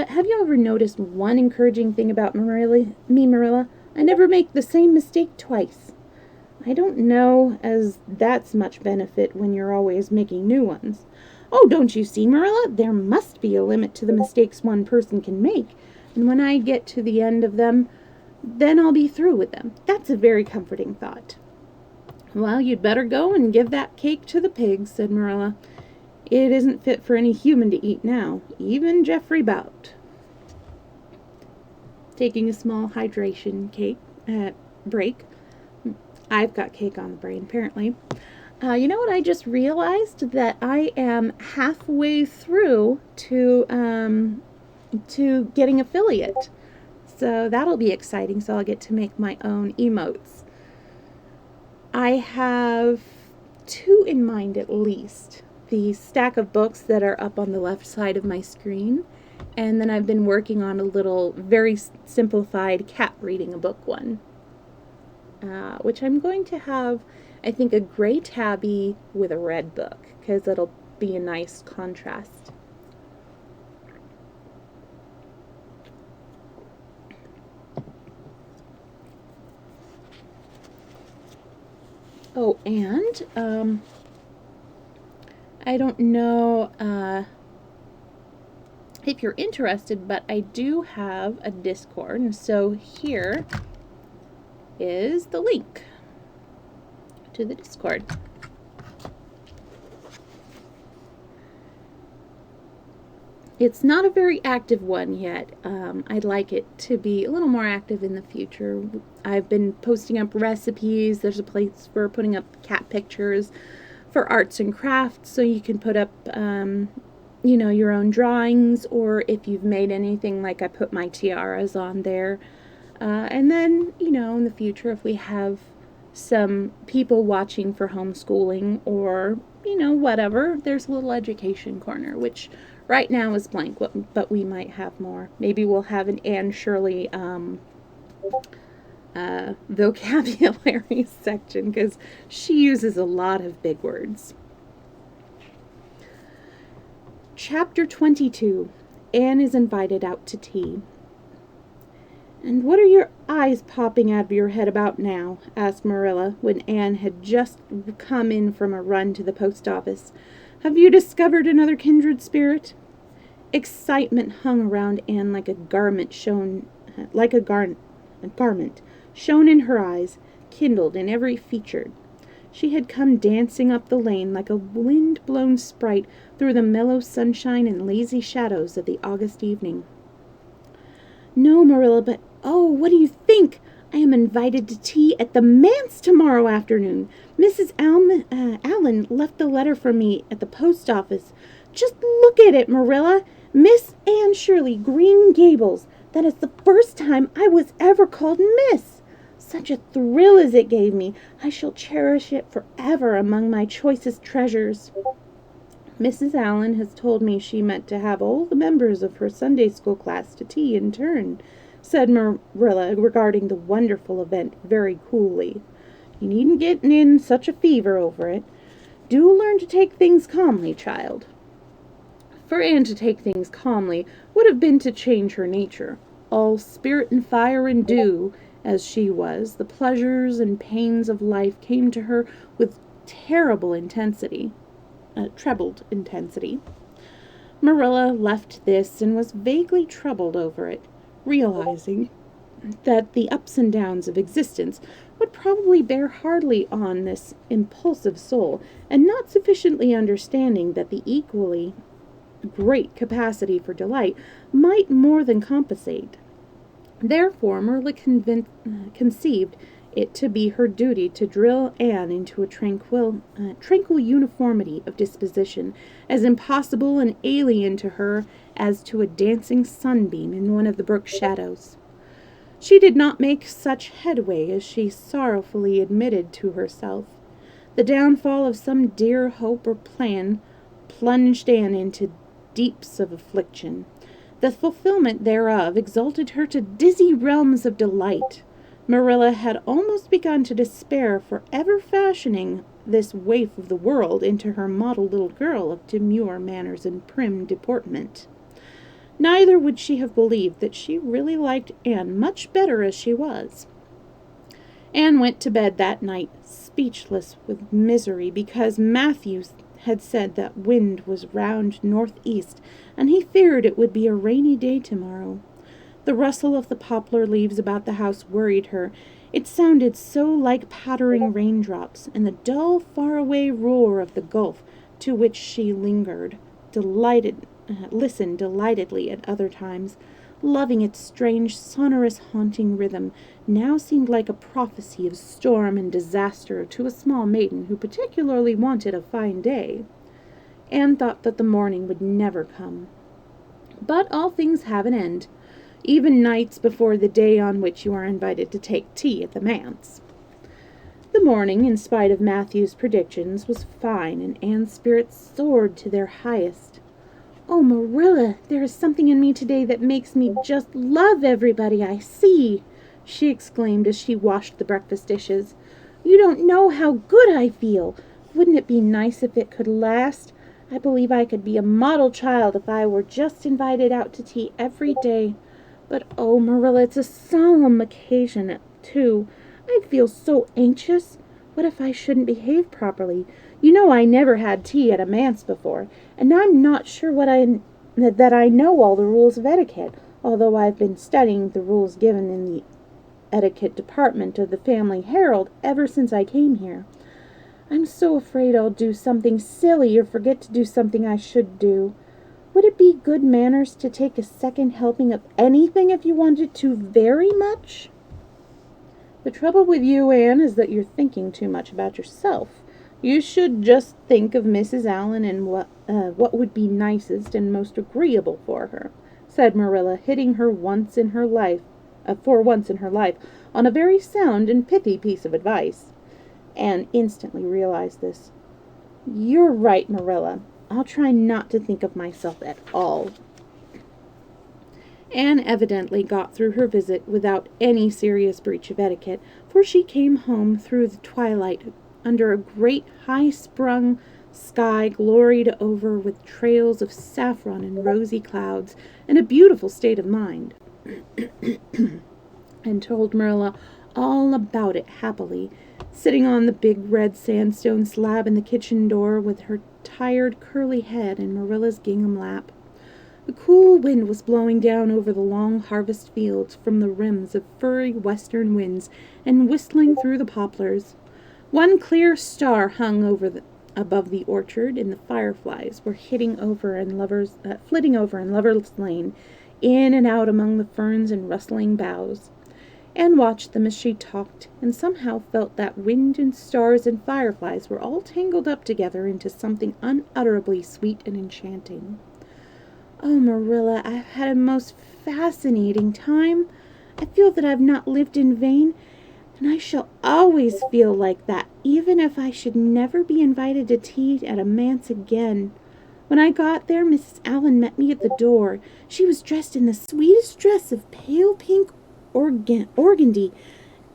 have you ever noticed one encouraging thing about Marilla? I never make the same mistake twice." I don't know as that's much benefit when you're always making new ones. Oh, don't you see, Marilla? There must be a limit to the mistakes one person can make, and when I get to the end of them, then I'll be through with them. That's a very comforting thought. Well, you'd better go and give that cake to the pigs, said Marilla. It isn't fit for any human to eat now, even Geoffrey Bout. Taking a small hydration break. I've got cake on the brain, apparently. You know what I just realized? That I am halfway through to getting affiliate. So that'll be exciting. So I'll get to make my own emotes. I have 2 in mind at least. The stack of books that are up on the left side of my screen. And then I've been working on a little, very simplified cat reading a book one. Which I'm going to have, I think, a gray tabby with a red book, because it'll be a nice contrast. Oh, and I don't know if you're interested, but I do have a Discord, and so here is the link to the Discord. It's not a very active one yet. I'd like it to be a little more active in the future. I've been posting up recipes. There's a place for putting up cat pictures for arts and crafts, so you can put up your own drawings, or if you've made anything, like I put my tiaras on there. And then, in the future, if we have some people watching for homeschooling or, whatever, there's a little education corner, which right now is blank, but we might have more. Maybe we'll have an Anne Shirley vocabulary section, because she uses a lot of big words. Chapter 22. Anne is invited out to tea. "And what are your eyes popping out of your head about now?" asked Marilla, when Anne had just come in from a run to the post office. "Have you discovered another kindred spirit?" Excitement hung around Anne like a garment shone in her eyes, kindled in every feature. She had come dancing up the lane like a wind-blown sprite through the mellow sunshine and lazy shadows of the August evening. "No, Marilla, but oh, what do you think? I am invited to tea at the manse tomorrow afternoon. Mrs. Allen left the letter for me at the post office. Just look at it, Marilla. Miss Anne Shirley, Green Gables. That is the first time I was ever called Miss. Such a thrill as it gave me. I shall cherish it forever among my choicest treasures. Mrs. Allen has told me she meant to have all the members of her Sunday school class to tea in turn," said Marilla, regarding the wonderful event very coolly. "You needn't get in such a fever over it. Do learn to take things calmly, child." For Anne to take things calmly would have been to change her nature. All spirit and fire and dew, as she was, the pleasures and pains of life came to her with trebled intensity. Marilla left this and was vaguely troubled over it, realizing that the ups and downs of existence would probably bear hardly on this impulsive soul, and not sufficiently understanding that the equally great capacity for delight might more than compensate. Therefore, Marilla conceived it to be her duty to drill Anne into a tranquil uniformity of disposition, as impossible and alien to her as to a dancing sunbeam in one of the brook shadows. She did not make such headway as she sorrowfully admitted to herself. The downfall of some dear hope or plan plunged Anne into deeps of affliction. The fulfillment thereof exalted her to dizzy realms of delight. Marilla had almost begun to despair for ever fashioning this waif of the world into her model little girl of demure manners and prim deportment. Neither would she have believed that she really liked Anne much better as she was. Anne went to bed that night speechless with misery because Matthew had said that wind was round northeast, and he feared it would be a rainy day tomorrow. The rustle of the poplar leaves about the house worried her. It sounded so like pattering raindrops, and the dull, faraway roar of the gulf to which she listened delightedly at other times, loving its strange, sonorous, haunting rhythm, now seemed like a prophecy of storm and disaster to a small maiden who particularly wanted a fine day. Anne thought that the morning would never come. But all things have an end, even nights before the day on which you are invited to take tea at the manse. The morning, in spite of Matthew's predictions, was fine, and Anne's spirits soared to their highest. "Oh, Marilla, there is something in me today that makes me just love everybody I see," she exclaimed as she washed the breakfast dishes. "You don't know how good I feel. Wouldn't it be nice if it could last? I believe I could be a model child if I were just invited out to tea every day. But oh, Marilla, it's a solemn occasion, too. I feel so anxious. What if I shouldn't behave properly? You know I never had tea at a manse before, and I'm not sure that I know all the rules of etiquette, although I've been studying the rules given in the etiquette department of the Family Herald ever since I came here. I'm so afraid I'll do something silly or forget to do something I should do. Would it be good manners to take a second helping of anything if you wanted to very much?" "The trouble with you, Anne, is that you're thinking too much about yourself. You should just think of Mrs. Allan and what would be nicest and most agreeable for her," said Marilla, hitting her for once in her life on a very sound and pithy piece of advice. Anne instantly realized this. "You're right, Marilla. I'll try not to think of myself at all." Anne evidently got through her visit without any serious breach of etiquette, for she came home through the twilight under a great high-sprung sky gloried over with trails of saffron and rosy clouds, in a beautiful state of mind, and told Marilla all about it happily, sitting on the big red sandstone slab in the kitchen door with her tired curly head in Marilla's gingham lap. The cool wind was blowing down over the long harvest fields from the rims of furry western winds and whistling through the poplars. One clear star hung above the orchard, and the fireflies were flitting over in Lover's Lane, in and out among the ferns and rustling boughs. Anne watched them as she talked, and somehow felt that wind and stars and fireflies were all tangled up together into something unutterably sweet and enchanting. "Oh, Marilla, I've had a most fascinating time. I feel that I've not lived in vain, and I shall always feel like that, even if I should never be invited to tea at a manse again. When I got there, Mrs. Allan met me at the door. She was dressed in the sweetest dress of pale pink organdy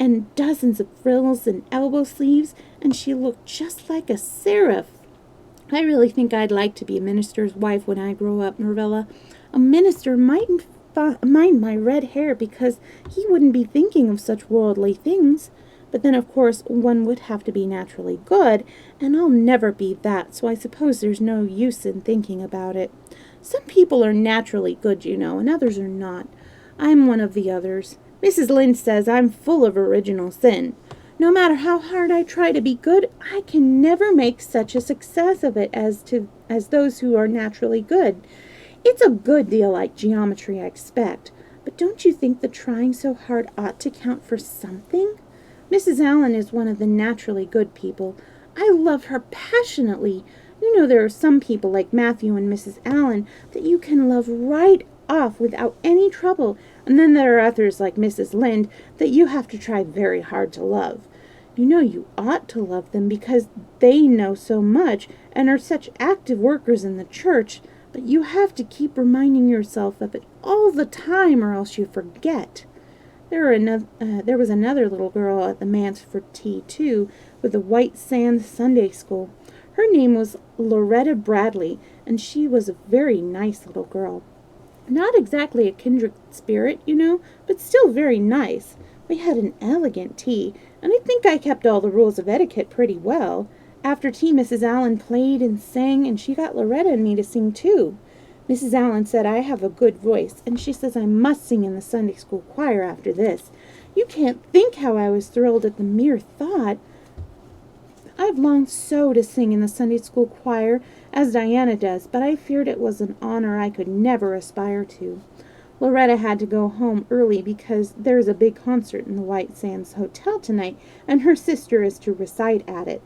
and dozens of frills and elbow sleeves, and she looked just like a seraph. I really think I'd like to be a minister's wife when I grow up, Marilla. A minister mightn't mind my red hair because he wouldn't be thinking of such worldly things. But then, of course, one would have to be naturally good, and I'll never be that, so I suppose there's no use in thinking about it. Some people are naturally good, you know, and others are not. I'm one of the others. Mrs. Lynde says I'm full of original sin. No matter how hard I try to be good, I can never make such a success of it as those who are naturally good. It's a good deal like geometry, I expect. But don't you think the trying so hard ought to count for something? Mrs. Allan is one of the naturally good people. I love her passionately. You know there are some people like Matthew and Mrs. Allan that you can love right off without any trouble, and then there are others like Mrs. Lynde that you have to try very hard to love. You know you ought to love them because they know so much and are such active workers in the church, but you have to keep reminding yourself of it all the time or else you forget. There was another little girl at the manse for tea, too, with the White Sands Sunday School. Her name was Loretta Bradley, and she was a very nice little girl. Not exactly a kindred spirit, you know, but still very nice. We had an elegant tea, and I think I kept all the rules of etiquette pretty well. After tea, Mrs. Allen played and sang, and she got Loretta and me to sing too. Mrs. Allen said I have a good voice, and she says I must sing in the Sunday school choir after this. You can't think how I was thrilled at the mere thought. I've longed so to sing in the Sunday school choir, as Diana does, but I feared it was an honor I could never aspire to. Loretta had to go home early because there's a big concert in the White Sands Hotel tonight, and her sister is to recite at it.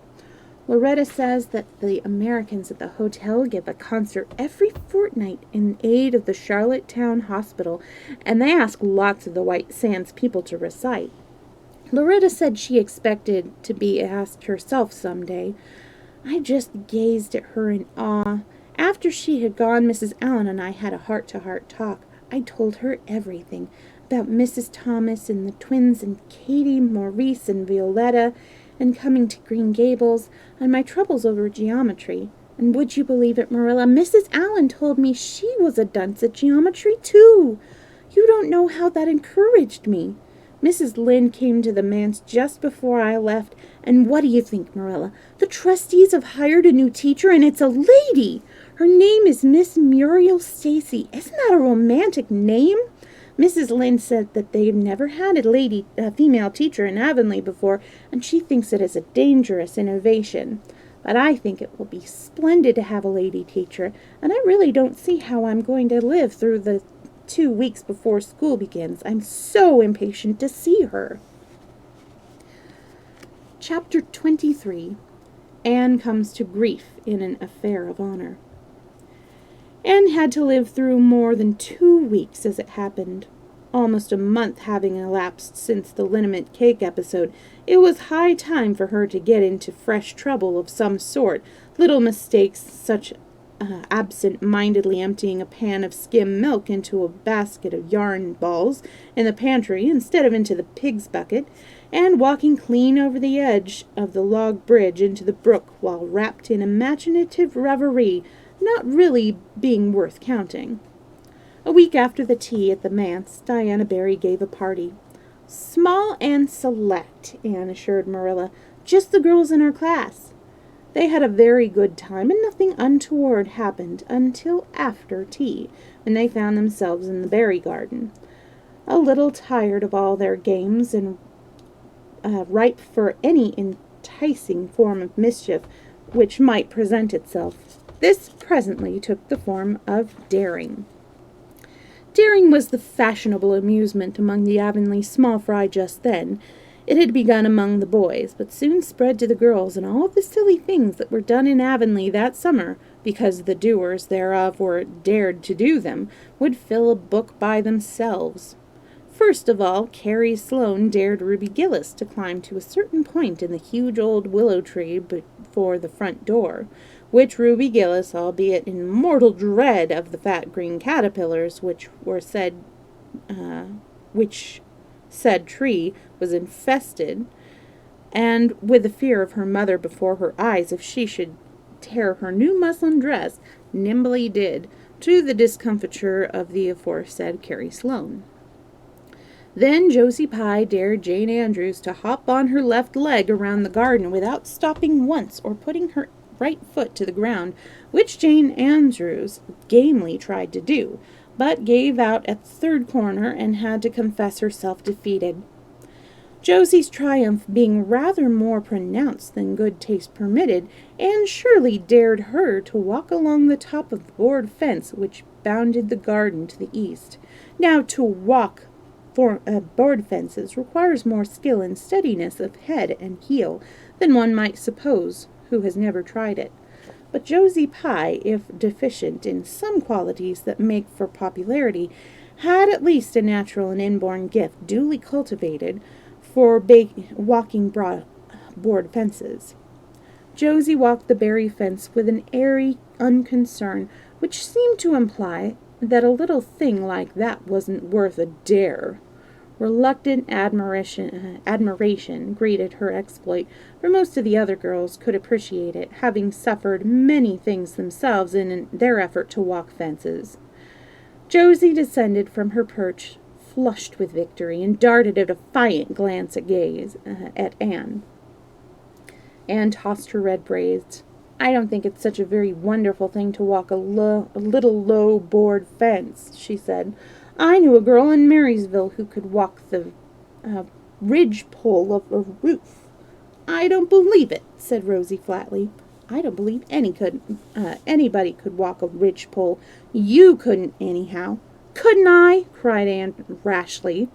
Loretta says that the Americans at the hotel give a concert every fortnight in aid of the Charlottetown Hospital, and they ask lots of the White Sands people to recite. Loretta said she expected to be asked herself someday. I just gazed at her in awe. After she had gone, Mrs. Allen and I had a heart-to-heart talk. I told her everything about Mrs. Thomas and the twins and Katie, Maurice, and Violetta, and coming to Green Gables, and my troubles over geometry. And would you believe it, Marilla? Mrs. Allen told me she was a dunce at geometry, too. You don't know how that encouraged me. Mrs. Lynde came to the manse just before I left, and what do you think, Marilla? The trustees have hired a new teacher, and it's a lady. Her name is Miss Muriel Stacy. Isn't that a romantic name? Mrs. Lynde said that they've never had a female teacher in Avonlea before, and she thinks it is a dangerous innovation. But I think it will be splendid to have a lady teacher, and I really don't see how I'm going to live through the 2 weeks before school begins. I'm so impatient to see her. Chapter 23. Anne comes to grief in an affair of honor. Anne had to live through more than 2 weeks as it happened. Almost a month having elapsed since the liniment cake episode, it was high time for her to get into fresh trouble of some sort. Little mistakes, such absent-mindedly emptying a pan of skim milk into a basket of yarn balls in the pantry instead of into the pig's bucket, and walking clean over the edge of the log bridge into the brook while wrapped in imaginative reverie, not really being worth counting. A week after the tea at the manse, Diana Barry gave a party. Small and select, Anne assured Marilla. Just the girls in our class. They had a very good time, and nothing untoward happened until after tea, when they found themselves in the berry garden. A little tired of all their games and ripe for any enticing form of mischief which might present itself. This presently took the form of daring. Daring was the fashionable amusement among the Avonlea small fry just then. It had begun among the boys, but soon spread to the girls, and all the silly things that were done in Avonlea that summer, because the doers thereof were dared to do them, would fill a book by themselves. First of all, Carrie Sloane dared Ruby Gillis to climb to a certain point in the huge old willow tree before the front door, which Ruby Gillis, albeit in mortal dread of the fat green caterpillars which said tree was infested, and with the fear of her mother before her eyes if she should tear her new muslin dress, nimbly did, to the discomfiture of the aforesaid Carrie Sloane. Then Josie Pye dared Jane Andrews to hop on her left leg around the garden without stopping once or putting her right foot to the ground, which Jane Andrews gamely tried to do, but gave out at the third corner and had to confess herself defeated. Josie's triumph being rather more pronounced than good taste permitted, Anne surely dared her to walk along the top of the board fence which bounded the garden to the east. Now, to walk board fences requires more skill and steadiness of head and heel than one might suppose who has never tried it. But Josie Pye, if deficient in some qualities that make for popularity, had at least a natural and inborn gift duly cultivated for walking board fences. Josie walked the berry fence with an airy unconcern which seemed to imply that a little thing like that wasn't worth a dare. Reluctant admiration greeted her exploit, for most of the other girls could appreciate it, having suffered many things themselves in their effort to walk fences. Josie descended from her perch, flushed with victory and darted a defiant glance at Anne. Anne tossed her red braids. "I don't think it's such a very wonderful thing to walk a little low board fence," she said. "I knew a girl in Marysville who could walk the ridge pole of a roof." "I don't believe it," said Rosie flatly. "I don't believe anybody could walk a ridge pole. You couldn't, anyhow." "Couldn't I?" cried Anne rashly.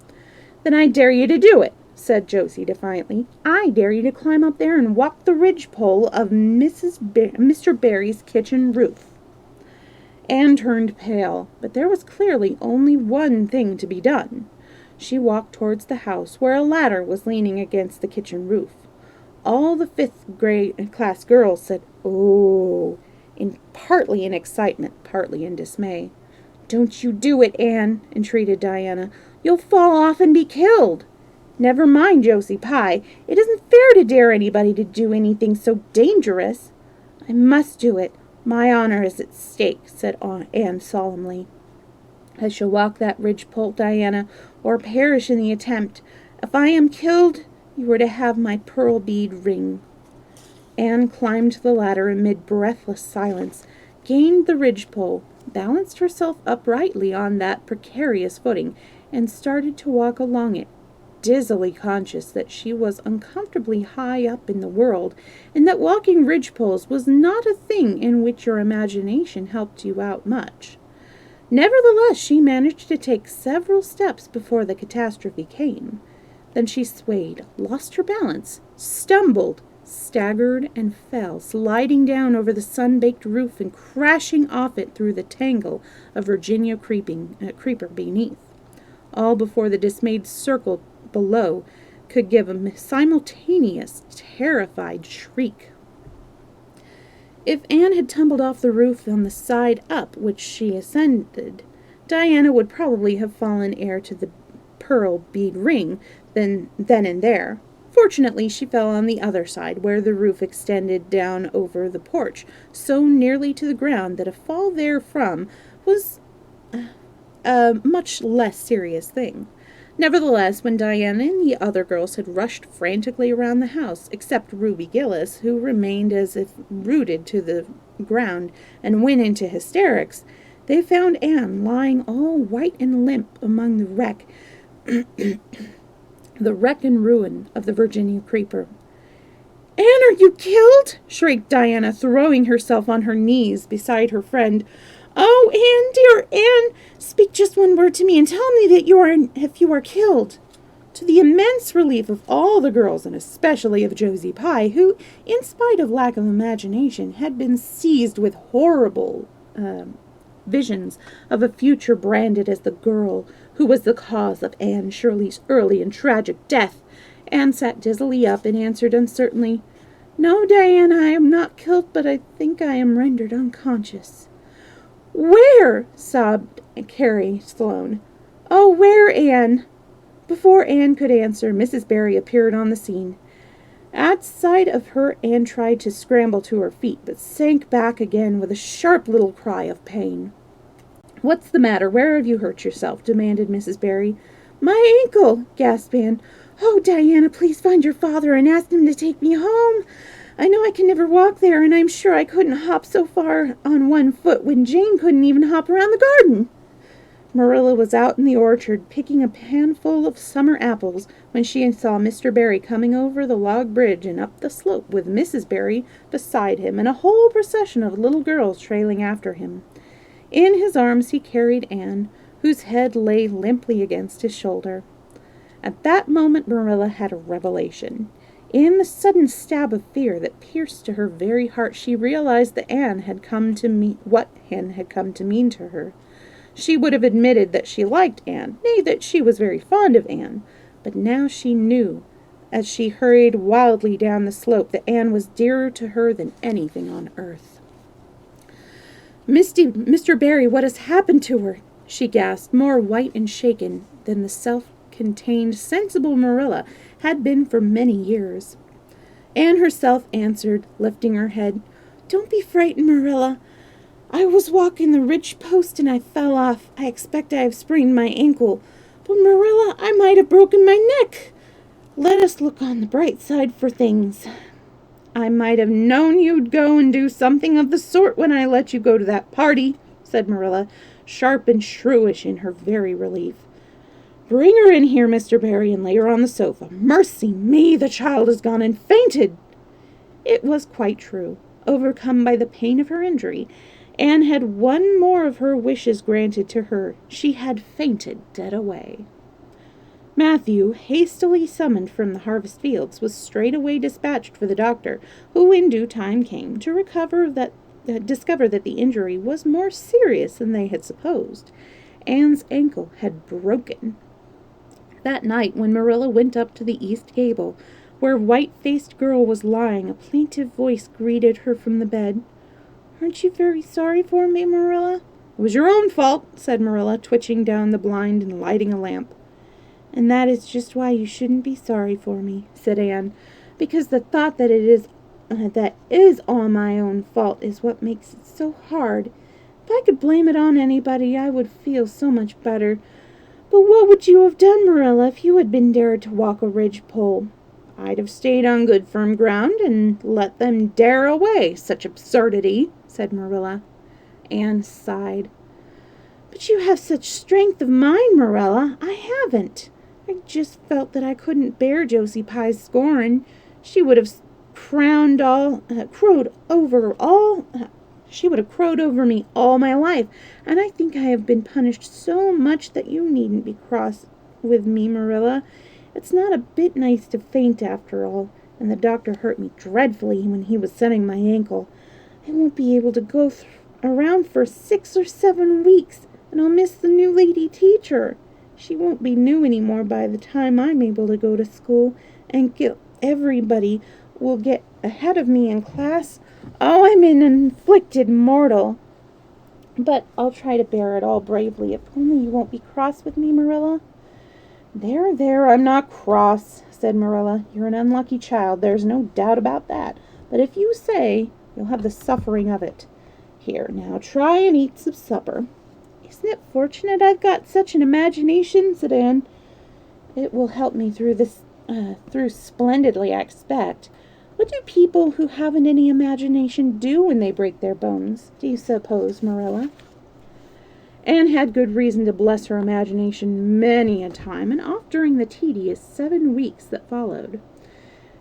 "Then I dare you to do it," said Josie defiantly. "I dare you to climb up there and walk the ridge pole of Mr. Barry's kitchen roof." Anne turned pale, but there was clearly only one thing to be done. She walked towards the house, where a ladder was leaning against the kitchen roof. All the fifth-class girls said, "Oh," partly in excitement, partly in dismay. "Don't you do it, Anne," entreated Diana. "You'll fall off and be killed." "Never mind, Josie Pye. It isn't fair to dare anybody to do anything so dangerous." "I must do it. My honor is at stake," said Anne solemnly. "I shall walk that ridge pole, Diana, or perish in the attempt. If I am killed, you are to have my pearl bead ring." Anne climbed the ladder amid breathless silence, gained the ridgepole, balanced herself uprightly on that precarious footing, and started to walk along it, dizzily conscious that she was uncomfortably high up in the world, and that walking ridgepoles was not a thing in which your imagination helped you out much. Nevertheless, she managed to take several steps before the catastrophe came. Then she swayed, lost her balance, stumbled, staggered, and fell, sliding down over the sun-baked roof and crashing off it through the tangle of Virginia creeper beneath, all before the dismayed circle below could give a simultaneous, terrified shriek. If Anne had tumbled off the roof on the side up which she ascended, Diana would probably have fallen heir to the pearl bead ring then and there. Fortunately, she fell on the other side, where the roof extended down over the porch, so nearly to the ground that a fall therefrom was a much less serious thing. Nevertheless, when Diana and the other girls had rushed frantically around the house, except Ruby Gillis, who remained as if rooted to the ground and went into hysterics, they found Anne lying all white and limp among the wreck and ruin of the Virginia creeper. "Anne, are you killed?" shrieked Diana, throwing herself on her knees beside her friend. "Oh, Anne, dear Anne, speak just one word to me and tell me that if you are killed." To the immense relief of all the girls, and especially of Josie Pye, who, in spite of lack of imagination, had been seized with horrible visions of a future branded as the girl who was the cause of Anne Shirley's early and tragic death, Anne sat dizzily up and answered uncertainly, "No, Diana, I am not killed, but I think I am rendered unconscious." "Where?" sobbed Carrie Sloane. "Oh, where, Anne?" Before Anne could answer, Mrs. Barry appeared on the scene. At sight of her, Anne tried to scramble to her feet, but sank back again with a sharp little cry of pain. "What's the matter? Where have you hurt yourself?" demanded Mrs. Barry. "My ankle," gasped Anne. "Oh, Diana, please find your father and ask him to take me home. I know I can never walk there, and I'm sure I couldn't hop so far on one foot when Jane couldn't even hop around the garden." Marilla was out in the orchard picking a handful of summer apples when she saw Mr. Barry coming over the log bridge and up the slope with Mrs. Barry beside him and a whole procession of little girls trailing after him. In his arms he carried Anne, whose head lay limply against his shoulder. At that moment Marilla had a revelation. In the sudden stab of fear that pierced to her very heart, she realized that what Anne had come to mean to her. She would have admitted that she liked Anne, nay, that she was very fond of Anne, but now she knew, as she hurried wildly down the slope, that Anne was dearer to her than anything on earth. "Mr. Barry, what has happened to her?" she gasped, more white and shaken than the self-contained, sensible Marilla had been for many years. Anne herself answered, lifting her head, "Don't be frightened, Marilla. I was walking the ridge post and I fell off. I expect I have sprained my ankle, But Marilla, I might have broken my neck. Let us look on the bright side for things. I might have known you'd go and do something of the sort when I let you go to that party, said Marilla, sharp and shrewish in her very relief. Bring her in here, Mr. Barry, and lay her on the sofa. Mercy me, the child has gone and fainted. It was quite true. Overcome by the pain of her injury, Anne had one more of her wishes granted to her. She had fainted dead away. Matthew, hastily summoned from the harvest fields, was straightway dispatched for the doctor, who in due time came to discover that the injury was more serious than they had supposed. Anne's ankle had broken. That night, when Marilla went up to the east gable, where a white-faced girl was lying, a plaintive voice greeted her from the bed. Aren't you very sorry for me, Marilla? It was your own fault, said Marilla, twitching down the blind and lighting a lamp. And that is just why you shouldn't be sorry for me, said Anne, because the thought that that is all my own fault is what makes it so hard. If I could blame it on anybody, I would feel so much better. But what would you have done, Marilla, if you had been dared to walk a ridgepole? I'd have stayed on good firm ground and let them dare away. Such absurdity, said Marilla. Anne sighed. But you have such strength of mind, Marilla. I haven't. I just felt that I couldn't bear Josie Pye's scorn. She would have crowed over me all my life, and I think I have been punished so much that you needn't be cross with me, Marilla. It's not a bit nice to faint after all, and the doctor hurt me dreadfully when he was setting my ankle. I won't be able to go around for 6 or 7 weeks, and I'll miss the new lady teacher. She won't be new anymore by the time I'm able to go to school, and everybody will get ahead of me in class. Oh, I'm an afflicted mortal. But I'll try to bear it all bravely, if only you won't be cross with me, Marilla. There, I'm not cross, said Marilla. You're an unlucky child, there's no doubt about that. But if you say, you'll have the suffering of it. Here, now, try and eat some supper. Isn't it fortunate I've got such an imagination, said Anne. It will help me through splendidly, I expect. What do people who haven't any imagination do when they break their bones, do you suppose, Marilla? Anne had good reason to bless her imagination many a time, and oft during the tedious 7 weeks that followed.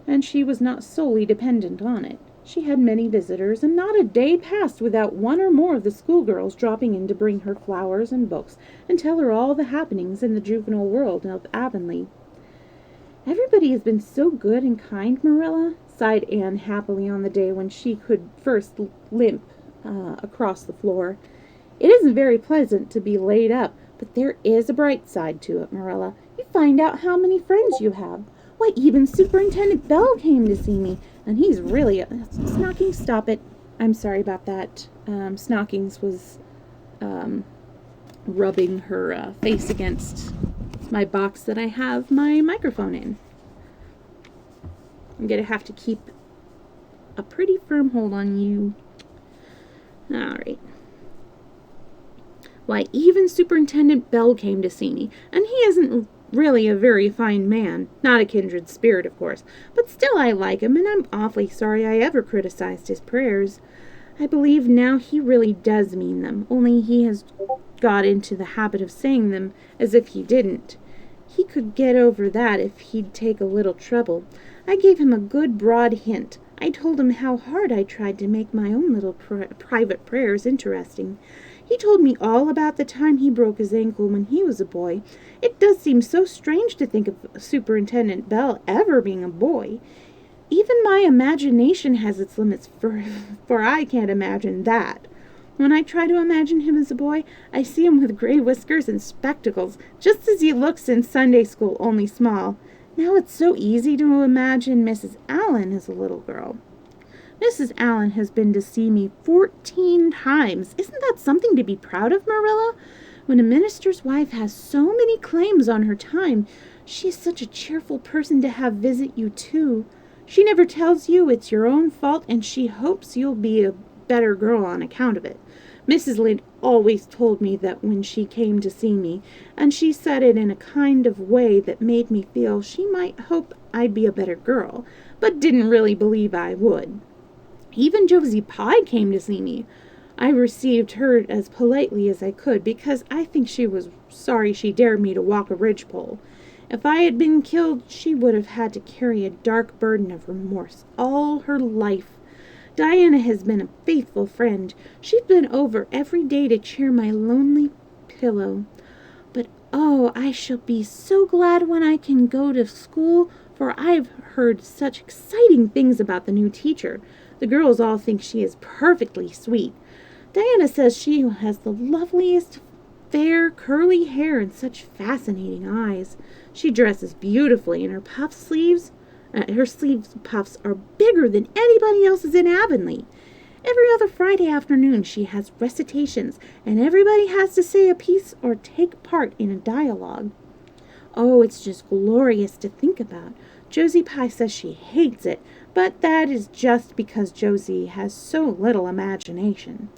And she was not solely dependent on it. She had many visitors, and not a day passed without one or more of the schoolgirls dropping in to bring her flowers and books and tell her all the happenings in the juvenile world of Avonlea. Everybody has been so good and kind, Marilla, sighed Anne happily on the day when she could first limp across the floor. It isn't very pleasant to be laid up, but there is a bright side to it, Marilla. You find out how many friends you have. Why, even Superintendent Bell came to see me, and he's really Snockings, stop it. I'm sorry about that. Snockings was rubbing her face against my box that I have my microphone in. I'm going to have to keep a pretty firm hold on you. All right. Why, even Superintendent Bell came to see me, and he isn't really a very fine man. Not a kindred spirit, of course, but still I like him, and I'm awfully sorry I ever criticized his prayers. I believe now he really does mean them, only he has got into the habit of saying them as if he didn't. He could get over that if he'd take a little trouble. I gave him a good broad hint. I told him how hard I tried to make my own little private prayers interesting. He told me all about the time he broke his ankle when he was a boy. It does seem so strange to think of Superintendent Bell ever being a boy. Even my imagination has its limits, for I can't imagine that. When I try to imagine him as a boy, I see him with gray whiskers and spectacles, just as he looks in Sunday school, only small. Now it's so easy to imagine Mrs. Allen as a little girl. Mrs. Allen has been to see me 14 times. Isn't that something to be proud of, Marilla? When a minister's wife has so many claims on her time, she is such a cheerful person to have visit you, too. She never tells you it's your own fault, and she hopes you'll be a better girl on account of it. Mrs. Lynde always told me that when she came to see me, and she said it in a kind of way that made me feel she might hope I'd be a better girl, but didn't really believe I would. Even Josie Pye came to see me. I received her as politely as I could, because I think she was sorry she dared me to walk a ridgepole. If I had been killed, she would have had to carry a dark burden of remorse all her life. Diana has been a faithful friend. She's been over every day to cheer my lonely pillow. But oh, I shall be so glad when I can go to school, for I've heard such exciting things about the new teacher. The girls all think she is perfectly sweet. Diana says she has the loveliest fair, curly hair and such fascinating eyes. She dresses beautifully, and her sleeves puffs are bigger than anybody else's in Avonlea. Every other Friday afternoon she has recitations, and everybody has to say a piece or take part in a dialogue. Oh, it's just glorious to think about. Josie Pye says she hates it, but that is just because Josie has so little imagination.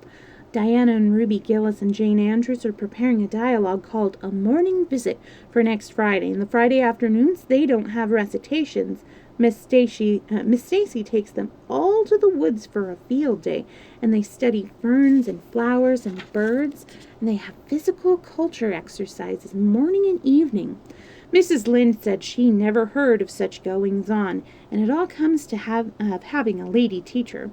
Diana and Ruby Gillis and Jane Andrews are preparing a dialogue called A Morning Visit for next Friday, and the Friday afternoons they don't have recitations. Miss Stacy takes them all to the woods for a field day, and they study ferns and flowers and birds, and they have physical culture exercises morning and evening. Mrs. Lynde said she never heard of such goings-on, and it all comes to having a lady teacher.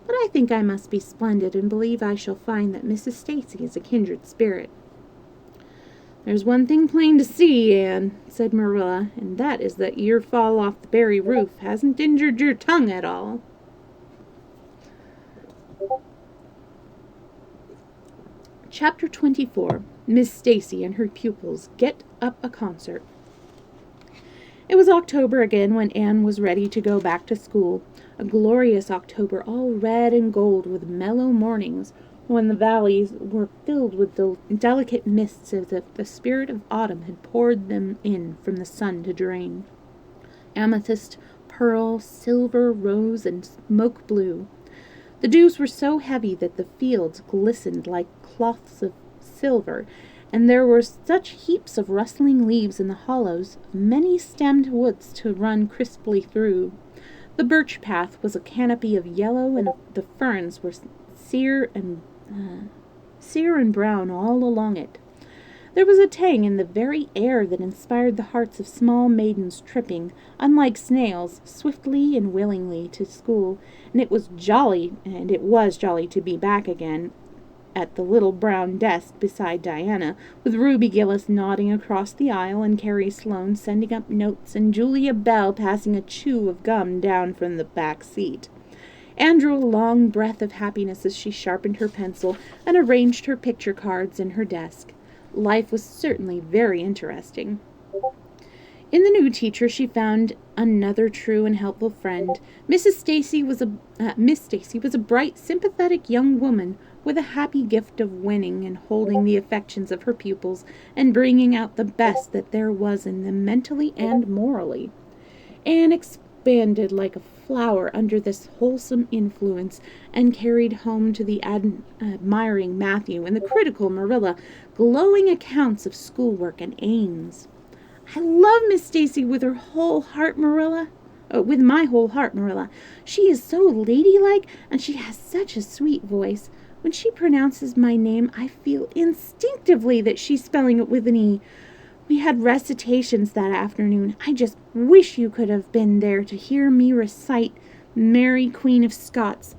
But I think I must be splendid, and believe I shall find that Mrs. Stacy is a kindred spirit. "There's one thing plain to see, Anne," said Marilla, "and that is that your fall off the Barry roof hasn't injured your tongue at all." Chapter 24. Miss Stacy and her pupils get up a concert. It was October again when Anne was ready to go back to school. A glorious October, all red and gold, with mellow mornings, when the valleys were filled with delicate mists as if the spirit of autumn had poured them in from the sun to drain. Amethyst, pearl, silver, rose, and smoke blue. The dews were so heavy that the fields glistened like cloths of silver, and there were such heaps of rustling leaves in the hollows of many-stemmed woods to run crisply through. The birch path was a canopy of yellow, and the ferns were sere and brown all along it. There was a tang in the very air that inspired the hearts of small maidens tripping, unlike snails, swiftly and willingly to school, and it was jolly to be back again at the little brown desk beside Diana, with Ruby Gillis nodding across the aisle, and Carrie Sloane sending up notes, and Julia Bell passing a chew of gum down from the back seat. Anne drew a long breath of happiness as she sharpened her pencil and arranged her picture cards in her desk. Life was certainly very interesting. In the new teacher she found another true and helpful friend. Miss Stacy was a bright, sympathetic young woman with a happy gift of winning and holding the affections of her pupils and bringing out the best that there was in them mentally and morally. Anne expanded like a flower under this wholesome influence, and carried home to the admiring Matthew and the critical Marilla glowing accounts of schoolwork and aims. "I love Miss Stacy with her whole heart, Marilla. With my whole heart, Marilla. She is so ladylike, and she has such a sweet voice. When she pronounces my name, I feel instinctively that she's spelling it with an E. We had recitations that afternoon. I just wish you could have been there to hear me recite Mary, Queen of Scots.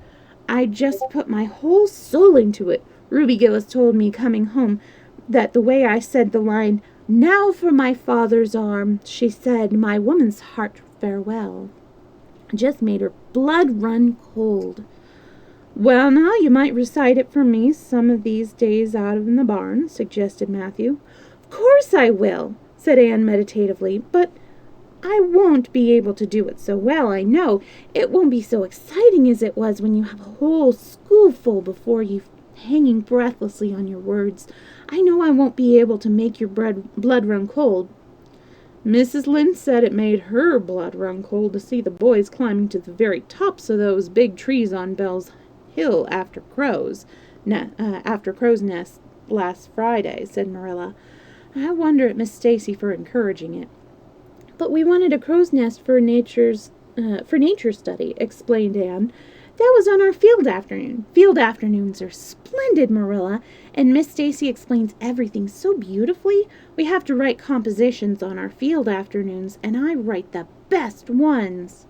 I just put my whole soul into it. Ruby Gillis told me coming home that the way I said the line, 'Now for my father's arm,' she said, 'my woman's heart farewell,' just made her blood run cold." "Well, now, you might recite it for me some of these days out in the barn," suggested Matthew. "Of course I will," said Anne meditatively, "but I won't be able to do it so well, I know. It won't be so exciting as it was when you have a whole schoolful before you hanging breathlessly on your words. I know I won't be able to make your blood run cold." "Mrs. Lynde said it made her blood run cold to see the boys climbing to the very tops of those big trees on Bell's Hill after crow's nest," last Friday," said Marilla. "I wonder at Miss Stacy for encouraging it." "But we wanted a crow's nest for nature study," explained Anne. "That was on our field afternoon. Field afternoons are splendid, Marilla, and Miss Stacy explains everything so beautifully. We have to write compositions on our field afternoons, and I write the best ones."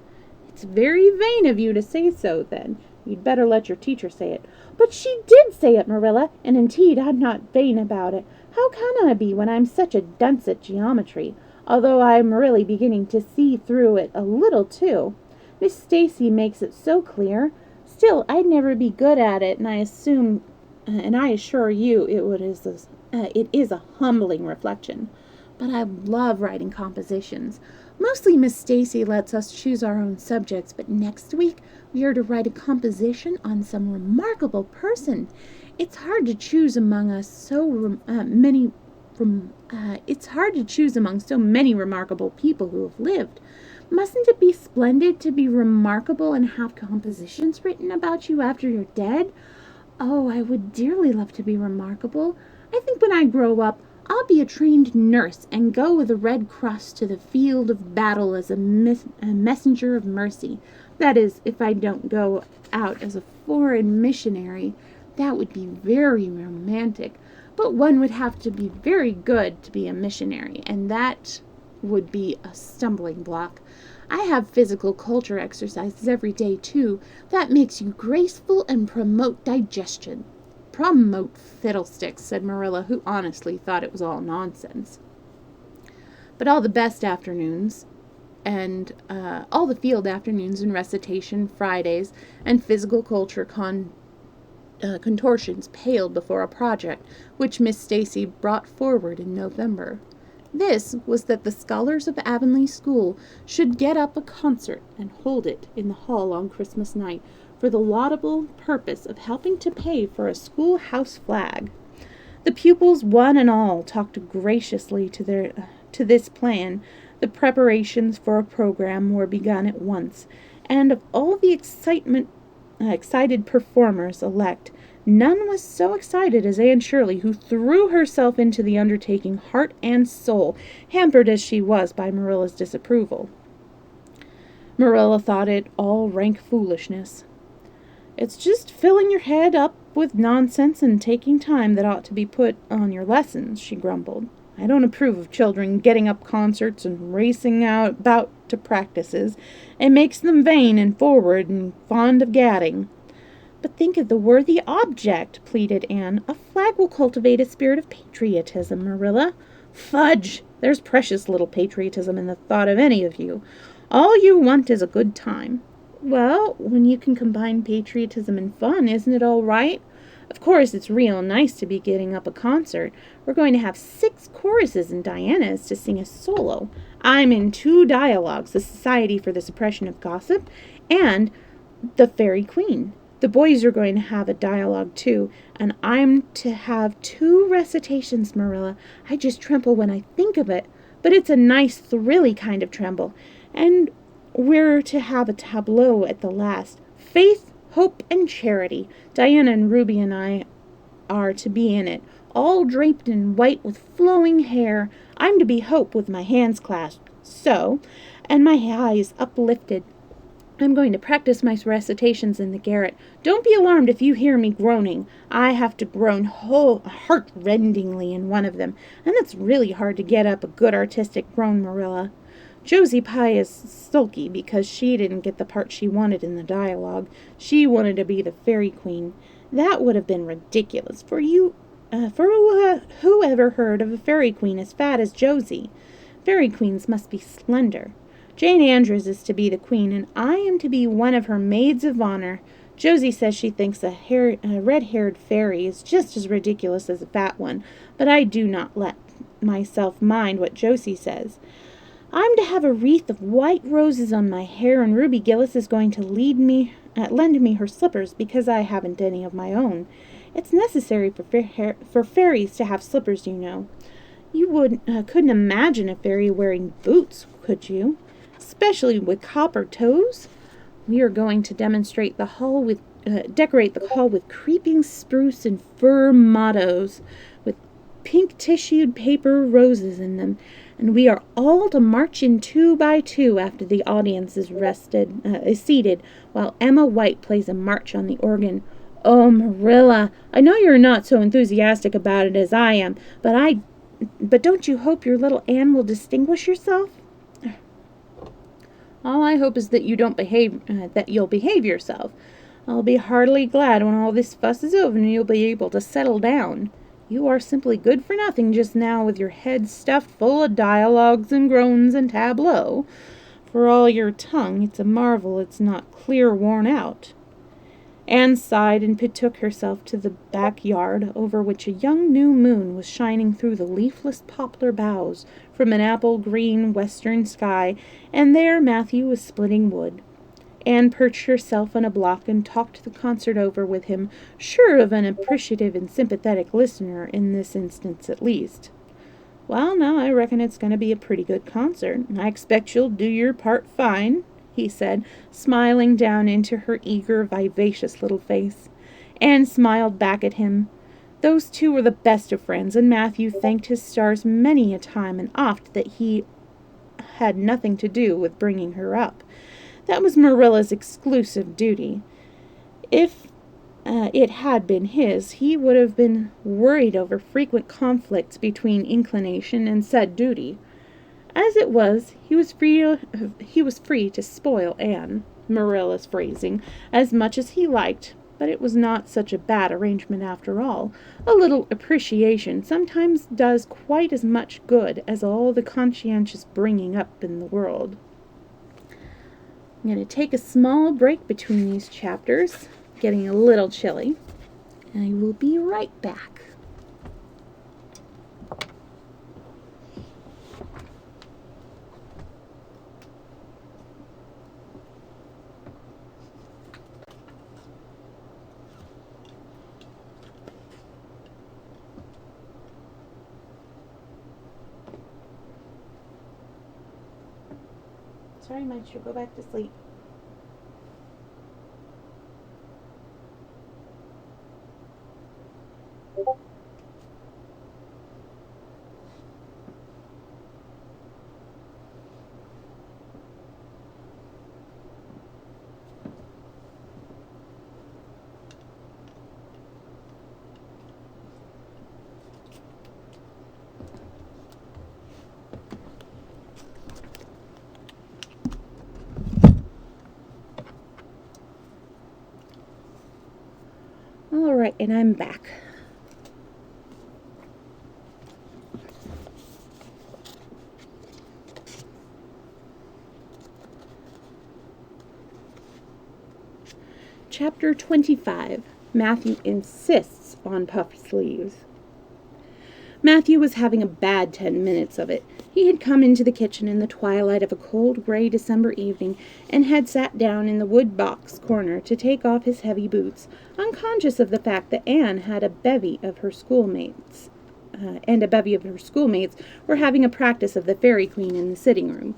"It's very vain of you to say so, then. You'd better let your teacher say it." "But she did say it, Marilla, and indeed I'm not vain about it. How can I be when I'm such a dunce at geometry? Although I'm really beginning to see through it a little, too. Miss Stacy makes it so clear. Still, I'd never be good at it, and I assure you it is a humbling reflection. But I love writing compositions. Mostly Miss Stacy lets us choose our own subjects, but next week we are to write a composition on some remarkable person. It's hard to choose among so many remarkable people who have lived. Mustn't it be splendid to be remarkable and have compositions written about you after you're dead? Oh, I would dearly love to be remarkable. I think when I grow up, I'll be a trained nurse and go with a red cross to the field of battle as a messenger of mercy. That is, if I don't go out as a foreign missionary. That would be very romantic. But one would have to be very good to be a missionary, and that would be a stumbling block. I have physical culture exercises every day, too. That makes you graceful and promote digestion." "Promote fiddlesticks," said Marilla, who honestly thought it was all nonsense. But all the best afternoons, and all the field afternoons and recitation Fridays and physical culture contortions paled before a project which Miss Stacy brought forward in November. This was that the scholars of Avonlea School should get up a concert and hold it in the hall on Christmas night for the laudable purpose of helping to pay for a schoolhouse flag. The pupils, one and all, talked graciously to this plan. The preparations for a program were begun at once, and of all the excited performers-elect, none was so excited as Anne Shirley, who threw herself into the undertaking heart and soul, hampered as she was by Marilla's disapproval. Marilla thought it all rank foolishness. "It's just filling your head up with nonsense and taking time that ought to be put on your lessons," she grumbled. "I don't approve of children getting up concerts and racing about to practices. It makes them vain and forward and fond of gadding." "But think of the worthy object," pleaded Anne. "A flag will cultivate a spirit of patriotism, Marilla." "Fudge! There's precious little patriotism in the thought of any of you. All you want is a good time." "Well, when you can combine patriotism and fun, isn't it all right? Of course, it's real nice to be getting up a concert. We're going to have 6 choruses, and Diana is to sing a solo. I'm in 2 dialogues, the Society for the Suppression of Gossip and the Fairy Queen. The boys are going to have a dialogue, too, and I'm to have 2 recitations, Marilla. I just tremble when I think of it, but it's a nice, thrilly kind of tremble. And we're to have a tableau at the last. Faith, Hope, and Charity. Diana and Ruby and I are to be in it, all draped in white with flowing hair. I'm to be Hope with my hands clasped, so, and my eyes uplifted. I'm going to practice my recitations in the garret. Don't be alarmed if you hear me groaning. I have to groan heart-rendingly in one of them, and it's really hard to get up a good artistic groan, Marilla. Josie Pye is sulky because she didn't get the part she wanted in the dialogue. She wanted to be the Fairy Queen. That would have been ridiculous, for who ever heard of a Fairy Queen as fat as Josie? Fairy Queens must be slender. Jane Andrews is to be the queen, and I am to be one of her maids of honor. Josie says she thinks a red-haired fairy is just as ridiculous as a fat one, but I do not let myself mind what Josie says. I'm to have a wreath of white roses on my hair, and Ruby Gillis is going to lend me her slippers because I haven't any of my own. It's necessary for fairies to have slippers, you know. You couldn't imagine a fairy wearing boots, could you? Especially with copper toes. We are going to demonstrate the hall with decorate the hall with creeping spruce and fir mottos, with pink tissued paper roses in them, and we are all to march in 2 by 2 after the audience is seated, while Emma White plays a march on the organ. Oh, Marilla, I know you're not so enthusiastic about it as I am, but don't you hope your little Anne will distinguish herself? All I hope is that you'll behave yourself. I'll be heartily glad when all this fuss is over and you'll be able to settle down. You are simply good for nothing just now, with your head stuffed full of dialogues and groans and tableaux. For all your tongue, it's a marvel it's not clear worn out. Anne sighed and betook herself to the backyard, over which a young new moon was shining through the leafless poplar boughs from an apple-green western sky, and there Matthew was splitting wood. Anne perched herself on a block and talked the concert over with him, sure of an appreciative and sympathetic listener in this instance at least. Well, now, I reckon it's going to be a pretty good concert. I expect you'll do your part fine, he said, smiling down into her eager, vivacious little face. Anne smiled back at him. Those two were the best of friends, and Matthew thanked his stars many a time and oft that he had nothing to do with bringing her up. That was Marilla's exclusive duty. If it had been his, he would have been worried over frequent conflicts between inclination and said duty. As it was, he was free to spoil Anne, Marilla's phrasing, as much as he liked, but it was not such a bad arrangement after all. A little appreciation sometimes does quite as much good as all the conscientious bringing up in the world. I'm going to take a small break between these chapters, getting a little chilly, and I will be right back. Sorry, Maestro, go back to sleep. All right, and I'm back. Chapter 25. Matthew insists on puffed sleeves. Matthew was having a bad 10 minutes of it. He had come into the kitchen in the twilight of a cold gray December evening and had sat down in the wood box corner to take off his heavy boots, unconscious of the fact that Anne had a bevy of her schoolmates, were having a practice of the Fairy Queen in the sitting room.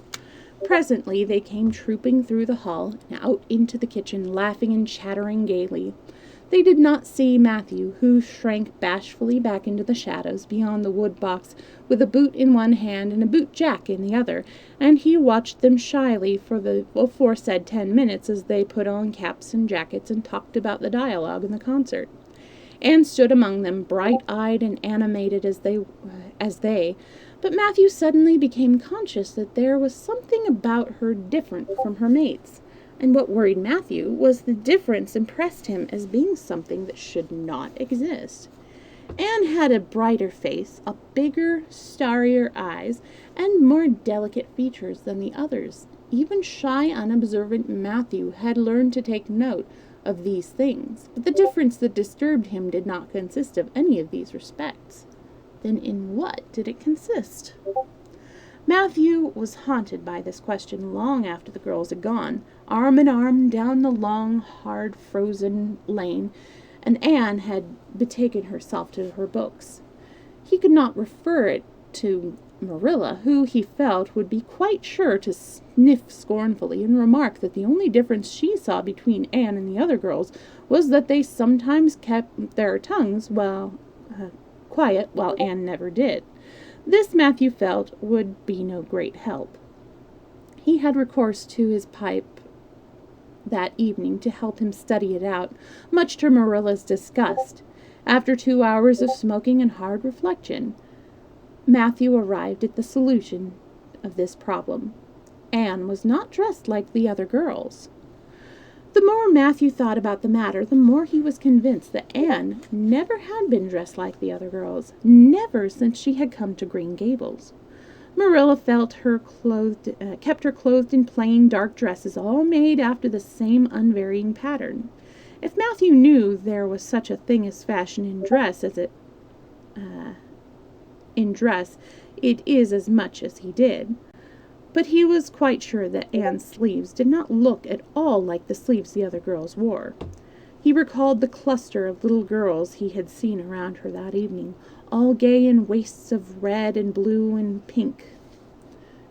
Presently they came trooping through the hall and out into the kitchen, laughing and chattering gaily. They did not see Matthew, who shrank bashfully back into the shadows beyond the wood box with a boot in one hand and a boot jack in the other, and he watched them shyly for the aforesaid 10 minutes as they put on caps and jackets and talked about the dialogue in the concert. Anne stood among them, bright-eyed and animated as they, but Matthew suddenly became conscious that there was something about her different from her mates. And what worried Matthew was the difference impressed him as being something that should not exist. Anne had a brighter face, a bigger, starrier eyes, and more delicate features than the others. Even shy, unobservant Matthew had learned to take note of these things, but the difference that disturbed him did not consist of any of these respects. Then in what did it consist? Matthew was haunted by this question long after the girls had gone, arm in arm down the long, hard, frozen lane, and Anne had betaken herself to her books. He could not refer it to Marilla, who he felt would be quite sure to sniff scornfully and remark that the only difference she saw between Anne and the other girls was that they sometimes kept their tongues quiet, while Anne never did. This Matthew felt would be no great help. He had recourse to his pipe that evening to help him study it out, much to Marilla's disgust. After 2 hours of smoking and hard reflection, Matthew arrived at the solution of this problem. Anne was not dressed like the other girls. The more Matthew thought about the matter, the more he was convinced that Anne never had been dressed like the other girls, never since she had come to Green Gables. Marilla kept her clothed in plain, dark dresses, all made after the same unvarying pattern. If Matthew knew there was such a thing as fashion in dress, it is as much as he did. But he was quite sure that Anne's sleeves did not look at all like the sleeves the other girls wore. He recalled the cluster of little girls he had seen around her that evening, all gay in waists of red and blue and pink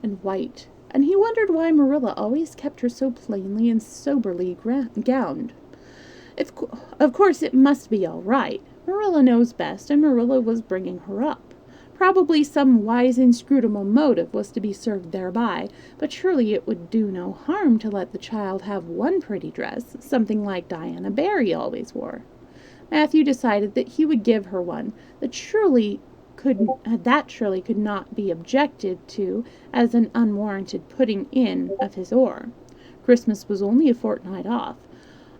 and white, and he wondered why Marilla always kept her so plainly and soberly gowned. Of course it must be all right. Marilla knows best, and Marilla was bringing her up. Probably some wise, inscrutable motive was to be served thereby, but surely it would do no harm to let the child have one pretty dress, something like Diana Barry always wore. Matthew decided that he would give her one that surely could not be objected to as an unwarranted putting in of his oar. Christmas was only a fortnight off.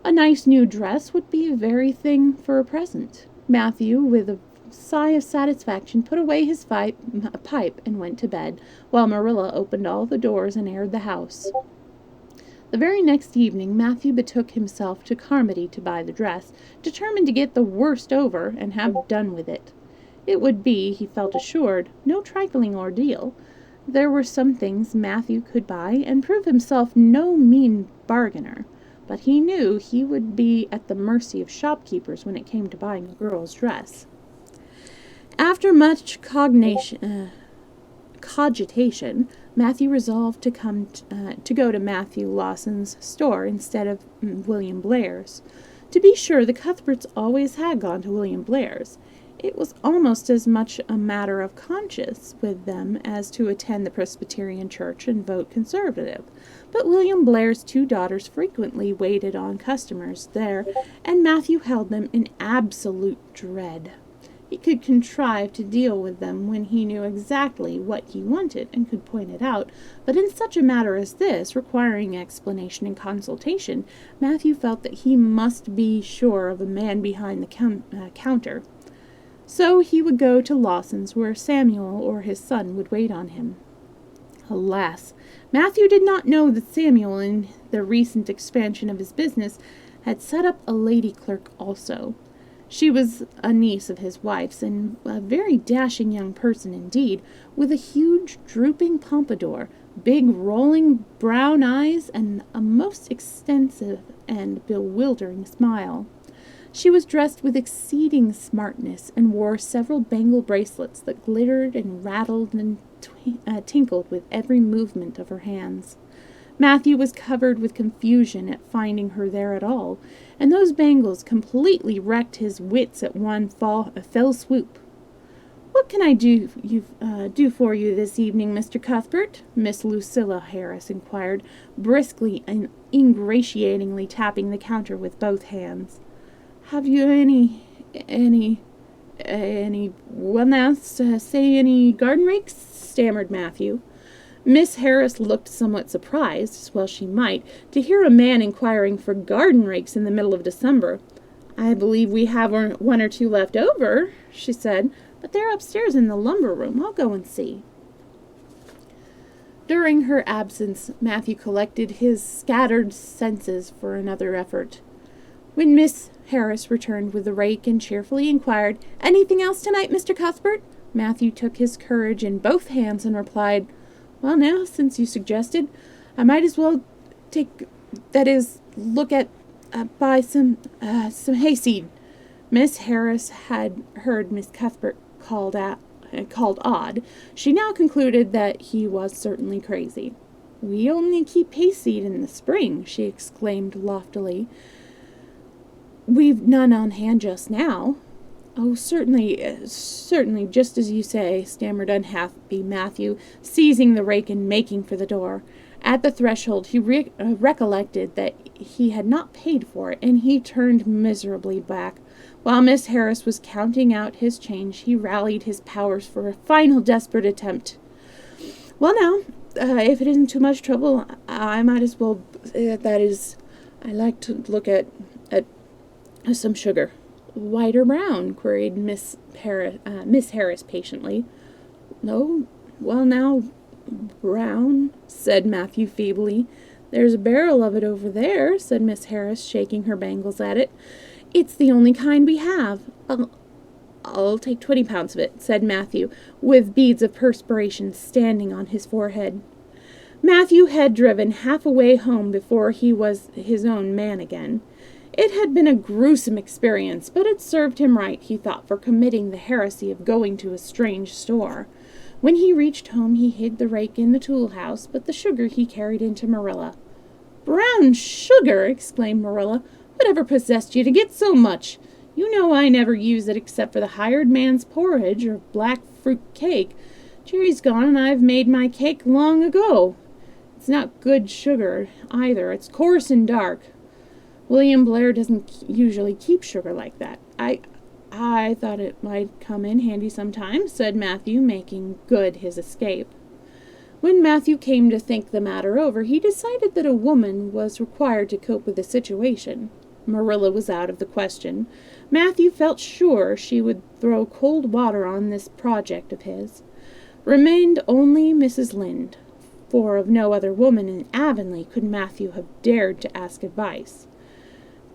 A nice new dress would be a very thing for a present. Matthew, with a sigh of satisfaction, put away his pipe and went to bed, while Marilla opened all the doors and aired the house. The very next evening Matthew betook himself to Carmody to buy the dress, determined to get the worst over and have done with it. It would be, he felt assured, no trifling ordeal. There were some things Matthew could buy and prove himself no mean bargainer, but he knew he would be at the mercy of shopkeepers when it came to buying a girl's dress. After much cogitation, Matthew resolved to go to Matthew Lawson's store instead of William Blair's. To be sure, the Cuthberts always had gone to William Blair's. It was almost as much a matter of conscience with them as to attend the Presbyterian church and vote Conservative. But William Blair's 2 daughters frequently waited on customers there, and Matthew held them in absolute dread. He could contrive to deal with them when he knew exactly what he wanted and could point it out, but in such a matter as this, requiring explanation and consultation, Matthew felt that he must be sure of a man behind the counter. So he would go to Lawson's, where Samuel or his son would wait on him. Alas, Matthew did not know that Samuel, in the recent expansion of his business, had set up a lady clerk also. She was a niece of his wife's, and a very dashing young person indeed, with a huge drooping pompadour, big rolling brown eyes, and a most extensive and bewildering smile. She was dressed with exceeding smartness, and wore several bangle bracelets that glittered and rattled and tinkled with every movement of her hands. Matthew was covered with confusion at finding her there at all, and those bangles completely wrecked his wits at one fell swoop. "What can I do for you this evening, Mr. Cuthbert?" Miss Lucilla Harris inquired, briskly and ingratiatingly tapping the counter with both hands. "Have you any garden rakes?" stammered Matthew. Miss Harris looked somewhat surprised, as well she might, to hear a man inquiring for garden rakes in the middle of December. "I believe we have 1 or 2 left over," she said, "but they're upstairs in the lumber room. I'll go and see." During her absence, Matthew collected his scattered senses for another effort. When Miss Harris returned with the rake and cheerfully inquired, "Anything else tonight, Mr. Cuthbert?" Matthew took his courage in both hands and replied, "Well, now, since you suggested, I might as well buy some hayseed." Miss Harris had heard Miss Cuthbert called called odd, she now concluded that he was certainly crazy. "We only keep hayseed in the spring," she exclaimed loftily. "We've none on hand just now." "Oh, certainly, just as you say," stammered unhappy Matthew, seizing the rake and making for the door. At the threshold he recollected that he had not paid for it, and he turned miserably back. While Miss Harris was counting out his change, he rallied his powers for a final desperate attempt. "Well, now, if it isn't too much trouble, I might as well, that is, I like to look at some sugar." "White or brown?" queried Miss Harris patiently. "Oh, well now, brown," said Matthew feebly. "There's a barrel of it over there," said Miss Harris, shaking her bangles at it. "It's the only kind we have." I'll take 20 pounds of it," said Matthew, with beads of perspiration standing on his forehead. Matthew had driven half a way home before he was his own man again. It had been a gruesome experience, but it served him right, he thought, for committing the heresy of going to a strange store. When he reached home, he hid the rake in the tool house, but the sugar he carried into Marilla. "Brown sugar!" exclaimed Marilla. "Whatever possessed you to get so much? You know I never use it except for the hired man's porridge or black fruit cake. Jerry's gone and I've made my cake long ago. It's not good sugar, either. It's coarse and dark. William Blair doesn't usually keep sugar like that. I thought it might come in handy sometime," said Matthew, making good his escape. When Matthew came to think the matter over, he decided that a woman was required to cope with the situation. Marilla was out of the question. Matthew felt sure she would throw cold water on this project of his. Remained only Mrs. Lynde, for of no other woman in Avonlea could Matthew have dared to ask advice.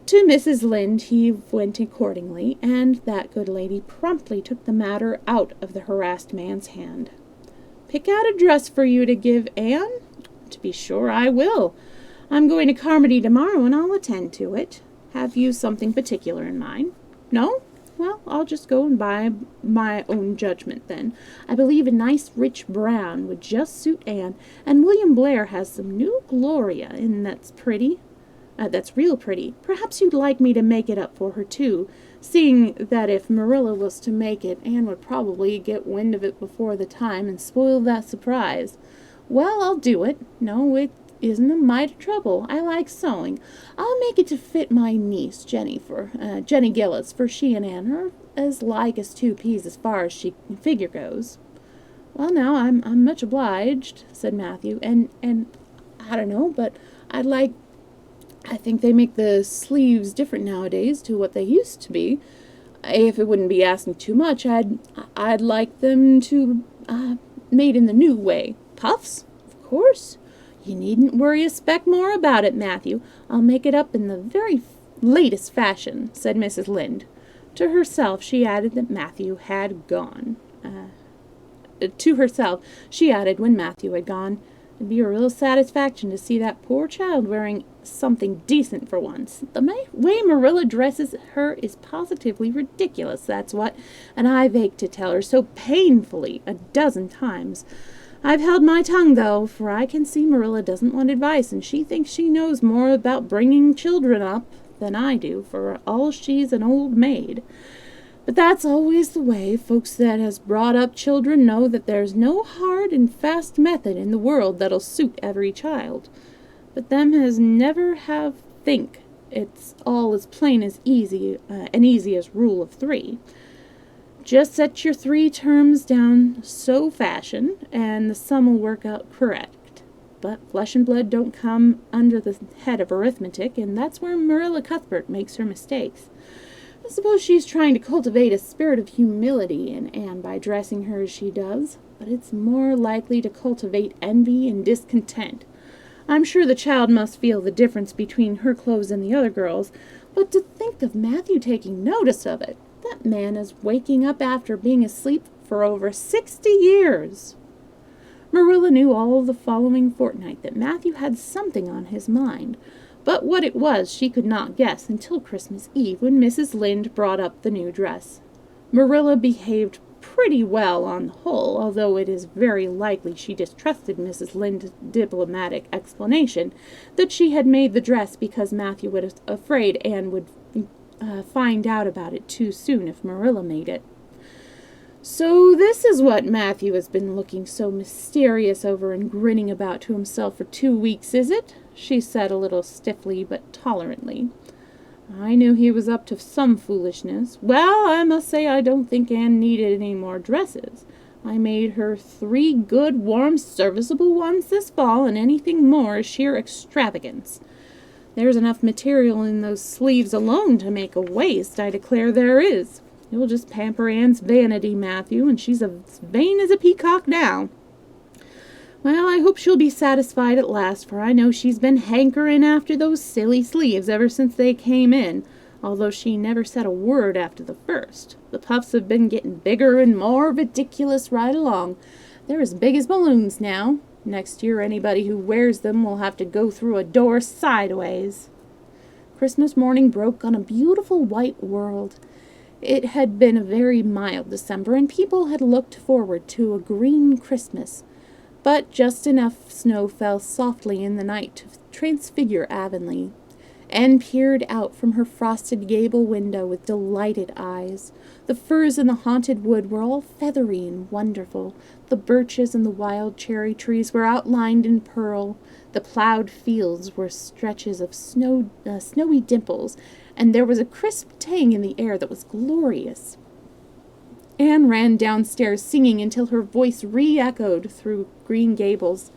To Mrs. Lynde he went accordingly, and that good lady promptly took the matter out of the harassed man's hand. "Pick out a dress for you to give Anne? To be sure I will. I'm going to Carmody tomorrow, and I'll attend to it. Have you something particular in mind? No? Well, I'll just go and buy my own judgment then. I believe a nice rich brown would just suit Anne, and William Blair has some new Gloria in that's pretty. That's real pretty. Perhaps you'd like me to make it up for her, too, seeing that if Marilla was to make it, Anne would probably get wind of it before the time and spoil that surprise. Well, I'll do it. No, it isn't a mite of trouble. I like sewing. I'll make it to fit my niece, Jenny Gillis, for she and Anne are as like as two peas as far as she figure goes." "Well, now, I'm much obliged," said Matthew, and I don't know, but I think they make the sleeves different nowadays to what they used to be. If it wouldn't be asking too much, I'd like them to made in the new way. Puffs? Of course. You needn't worry a speck more about it, Matthew. I'll make it up in the very latest fashion," said Mrs. Lynde. To herself, she added that Matthew had gone. To herself, she added when Matthew had gone, "It'd be a real satisfaction to see that poor child wearing something decent for once. The way Marilla dresses her is positively ridiculous, that's what, and I've ached to tell her so painfully a dozen times. I've held my tongue, though, for I can see Marilla doesn't want advice, and she thinks she knows more about bringing children up than I do, for all she's an old maid. But that's always the way. Folks that has brought up children know that there's no hard and fast method in the world that'll suit every child. But them as never have think it's all as plain as easy as rule of 3. Just set your 3 terms down so fashion, and the sum'll work out correct. But flesh and blood don't come under the head of arithmetic, and that's where Marilla Cuthbert makes her mistakes. I suppose she's trying to cultivate a spirit of humility in Anne by dressing her as she does, but it's more likely to cultivate envy and discontent. I'm sure the child must feel the difference between her clothes and the other girls, but to think of Matthew taking notice of it! That man is waking up after being asleep for over 60 years. Marilla knew all the following fortnight that Matthew had something on his mind, but what it was she could not guess until Christmas Eve, when Mrs. Lynde brought up the new dress. Marilla behaved pretty well on the whole, although it is very likely she distrusted Mrs. Lynde's diplomatic explanation that she had made the dress because Matthew was afraid Anne would find out about it too soon if Marilla made it. "So this is what Matthew has been looking so mysterious over and grinning about to himself for 2 weeks, is it?" she said a little stiffly but tolerantly. "I knew he was up to some foolishness. Well, I must say I don't think Anne needed any more dresses. I made her 3 good, warm, serviceable ones this fall, and anything more is sheer extravagance. There's enough material in those sleeves alone to make a waist, I declare there is. You'll just pamper Anne's vanity, Matthew, and she's as vain as a peacock now. Well, I hope she'll be satisfied at last, for I know she's been hankering after those silly sleeves ever since they came in, although she never said a word after the first. The puffs have been getting bigger and more ridiculous right along. They're as big as balloons now. Next year anybody who wears them will have to go through a door sideways." Christmas morning broke on a beautiful white world. It had been a very mild December, and people had looked forward to a green Christmas. But just enough snow fell softly in the night to transfigure Avonlea. Anne peered out from her frosted gable window with delighted eyes. The firs in the haunted wood were all feathery and wonderful. The birches and the wild cherry trees were outlined in pearl. The plowed fields were stretches of snowy dimples, and there was a crisp tang in the air that was glorious. Anne ran downstairs singing until her voice re-echoed through Green Gables.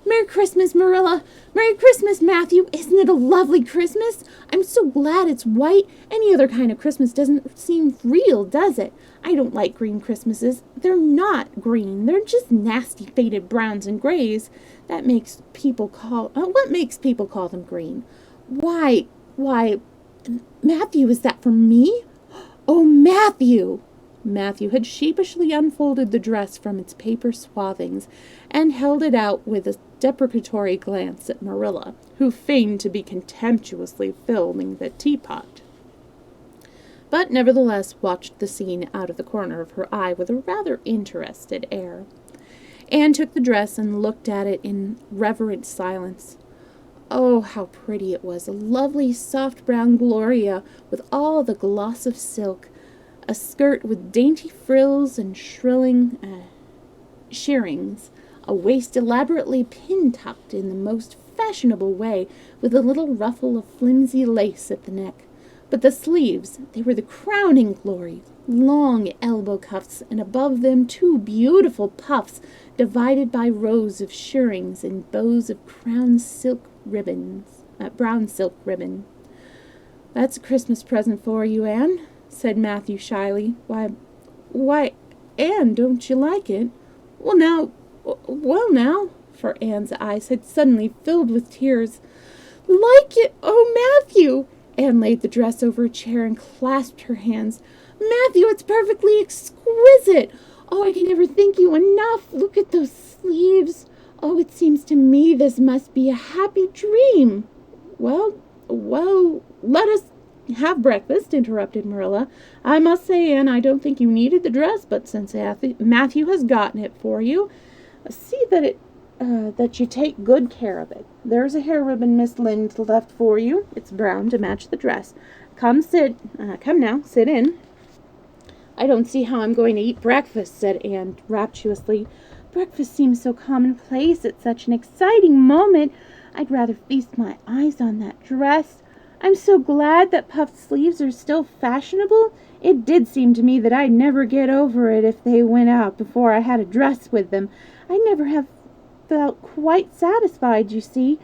"Merry Christmas, Marilla! Merry Christmas, Matthew! Isn't it a lovely Christmas? I'm so glad it's white. Any other kind of Christmas doesn't seem real, does it? I don't like green Christmases. They're not green. They're just nasty faded browns and grays. What makes people call them green? Why, Matthew, is that for me? Oh, Matthew!" Matthew had sheepishly unfolded the dress from its paper swathings and held it out with a deprecatory glance at Marilla, who feigned to be contemptuously filling the teapot, but nevertheless watched the scene out of the corner of her eye with a rather interested air. Anne took the dress and looked at it in reverent silence. Oh, how pretty it was, a lovely soft brown gloria with all the gloss of silk, a skirt with dainty frills and shirrings, a waist elaborately pin-tucked in the most fashionable way, with a little ruffle of flimsy lace at the neck. But the sleeves, they were the crowning glory, long elbow cuffs, and above them 2 beautiful puffs, divided by rows of shirrings and bows of brown silk ribbon. "That's a Christmas present for you, Anne," said Matthew shyly. Why, Anne, don't you like it?" Well now, for Anne's eyes had suddenly filled with tears. "Like it? Oh, Matthew!" Anne laid the dress over a chair and clasped her hands. "Matthew, it's perfectly exquisite! Oh, I can never thank you enough. Look at those sleeves. Oh, it seems to me this must be a happy dream." Well, let us have breakfast," interrupted Marilla. "I must say, Anne, I don't think you needed the dress, but since Matthew has gotten it for you, see that you take good care of it. There's a hair ribbon Miss Lynde left for you. It's brown to match the dress. Come now, sit in." "I don't see how I'm going to eat breakfast," said Anne rapturously. "Breakfast seems so commonplace at such an exciting moment. I'd rather feast my eyes on that dress. I'm so glad that puffed sleeves are still fashionable. It did seem to me that I'd never get over it if they went out before I had a dress with them. I never have felt quite satisfied, you see.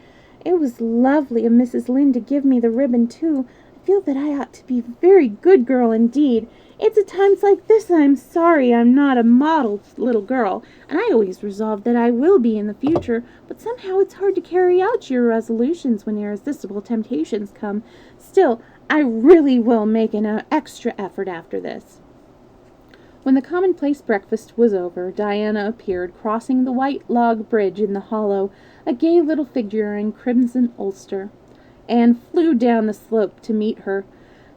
It was lovely of Mrs. Lynde to give me the ribbon, too. I feel that I ought to be a very good girl indeed. It's at times like this I'm sorry I'm not a model little girl, and I always resolve that I will be in the future, but somehow it's hard to carry out your resolutions when irresistible temptations come. Still, I really will make an extra effort after this." When the commonplace breakfast was over, Diana appeared, crossing the white log bridge in the hollow, a gay little figure in crimson ulster. Anne flew down the slope to meet her.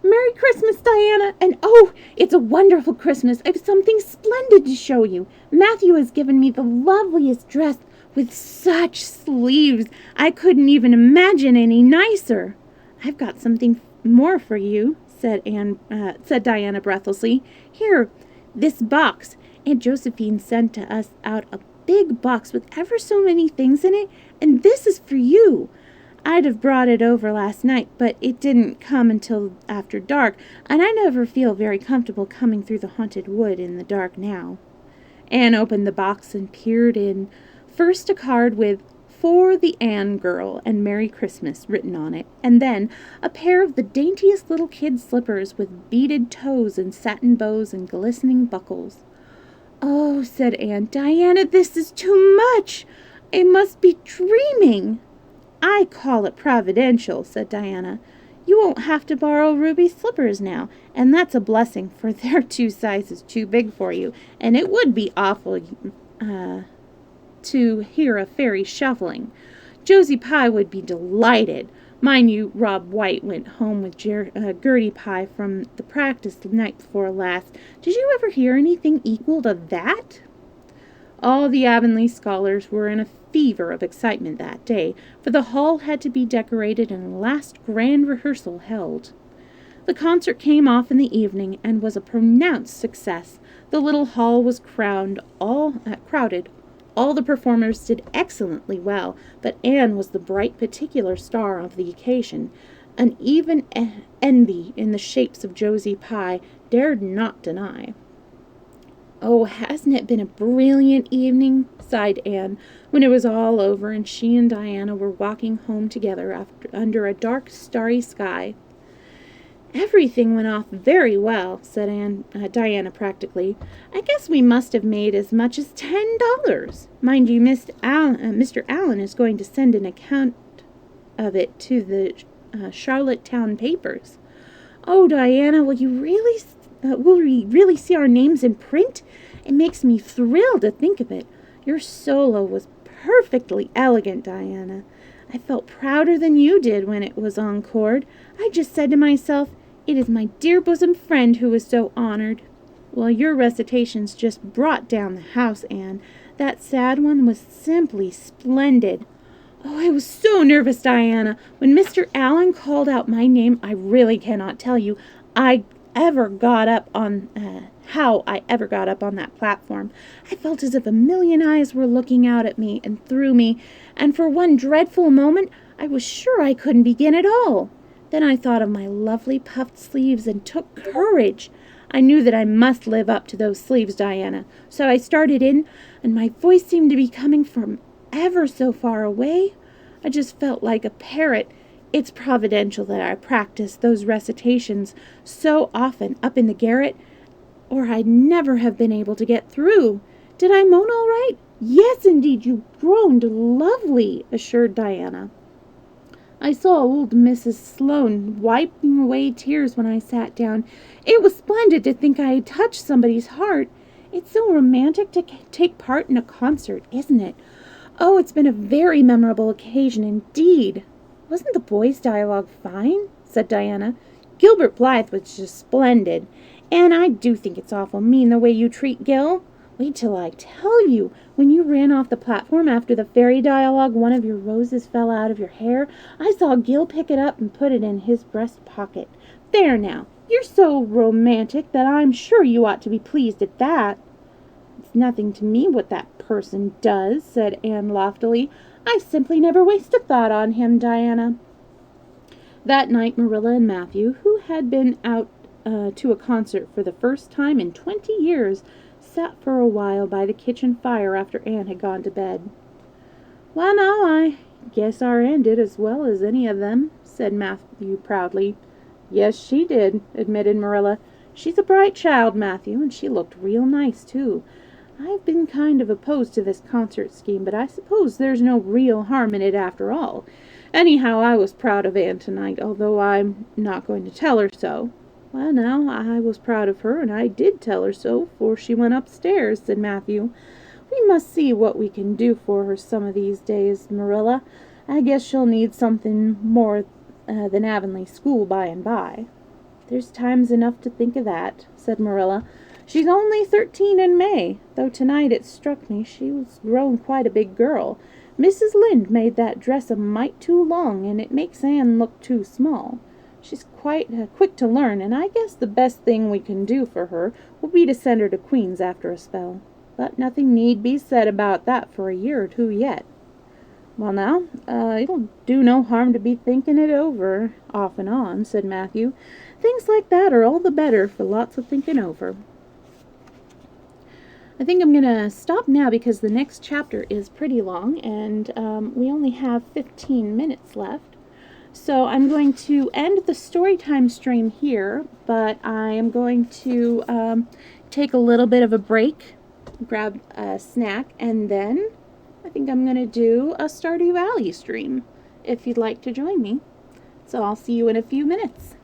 Merry Christmas, Diana! And oh, it's a wonderful Christmas. I've something splendid to show you. Matthew has given me the loveliest dress with such sleeves. I couldn't even imagine any nicer. I've got something more for you, said Diana breathlessly. Here, this box. Aunt Josephine sent us out a big box with ever so many things in it, and this is for you. I'd have brought it over last night, but it didn't come until after dark, and I never feel very comfortable coming through the haunted wood in the dark now. Anne opened the box and peered in. First a card with "For the Anne Girl" and "Merry Christmas" written on it, and then a pair of the daintiest little kid slippers with beaded toes and satin bows and glistening buckles. "Oh," said Anne, "Diana, this is too much. I must be dreaming." "I call it providential," said Diana. "You won't have to borrow Ruby's slippers now, and that's a blessing, for they're 2 sizes too big for you, and it would be awful to hear a fairy shuffling. Josie Pye would be delighted. Mind you, Rob White went home with Gertie Pye from the practice the night before last. Did you ever hear anything equal to that?" All the Avonlea scholars were in a fever of excitement that day, for the hall had to be decorated and a last grand rehearsal held. The concert came off in the evening and was a pronounced success. The little hall was crowded. All the performers did excellently well, but Anne was the bright particular star of the occasion. An even envy in the shapes of Josie Pye dared not deny. "Oh, hasn't it been a brilliant evening?" sighed Anne, when it was all over and she and Diana were walking home together under a dark, starry sky. "Everything went off very well," said Diana practically. "I guess we must have made as much as $10. Mind you, Mr. Allen is going to send an account of it to the Charlottetown papers." "Oh, Diana, will we really see our names in print? It makes me thrill to think of it. Your solo was perfectly elegant, Diana. I felt prouder than you did when it was encored. I just said to myself, it is my dear bosom friend who is so honored. Well, your recitations just brought down the house, Anne. That sad one was simply splendid. Oh, I was so nervous, Diana. When Mr. Allen called out my name, I really cannot tell you how I ever got up on that platform. I felt as if a million eyes were looking out at me and through me, and for one dreadful moment I was sure I couldn't begin at all. Then I thought of my lovely puffed sleeves and took courage. I knew that I must live up to those sleeves, Diana, so I started in, and my voice seemed to be coming from ever so far away. I just felt like a parrot. It's providential that I practiced those recitations so often up in the garret, or I'd never have been able to get through. Did I moan all right?" "Yes, indeed, you groaned lovely," assured Diana. "I saw old Mrs. Sloane wiping away tears when I sat down. It was splendid to think I had touched somebody's heart. It's so romantic to take part in a concert, isn't it? Oh, it's been a very memorable occasion indeed." "Wasn't the boys' dialogue fine?" said Diana. "Gilbert Blythe was just splendid. And I do think it's awful mean the way you treat Gil. Wait till I tell you. When you ran off the platform after the fairy dialogue, one of your roses fell out of your hair. I saw Gil pick it up and put it in his breast pocket. There now, you're so romantic that I'm sure you ought to be pleased at that." "It's nothing to me what that person does," said Anne loftily. "I simply never waste a thought on him, Diana." That night Marilla and Matthew, who had been out to a concert for the first time in 20 years, sat for a while by the kitchen fire after Anne had gone to bed. "Well, now, I guess our Anne did as well as any of them," said Matthew proudly. "Yes, she did," admitted Marilla. "She's a bright child, Matthew, and she looked real nice, too. I've been kind of opposed to this concert scheme, but I suppose there's no real harm in it after all. Anyhow, I was proud of Anne tonight, although I'm not going to tell her so." "Well, now, I was proud of her, and I did tell her so before she went upstairs," said Matthew. "We must see what we can do for her some of these days, Marilla. I guess she'll need something more than Avonlea school by and by." There's times enough to think of that, said Marilla. She's only 13 in May, though tonight it struck me she was grown quite a big girl. Mrs. Lynde made that dress a mite too long, and it makes Anne look too small. She's quite quick to learn, and I guess the best thing we can do for her will be to send her to Queen's after a spell. But nothing need be said about that for a year or two yet. Well now, it'll do no harm to be thinking it over off and on, said Matthew. Things like that are all the better for lots of thinking over. I think I'm going to stop now because the next chapter is pretty long and we only have 15 minutes left. So I'm going to end the Storytime stream here, but I am going to take a little bit of a break, grab a snack, and then I think I'm going to do a Stardew Valley stream if you'd like to join me. So I'll see you in a few minutes.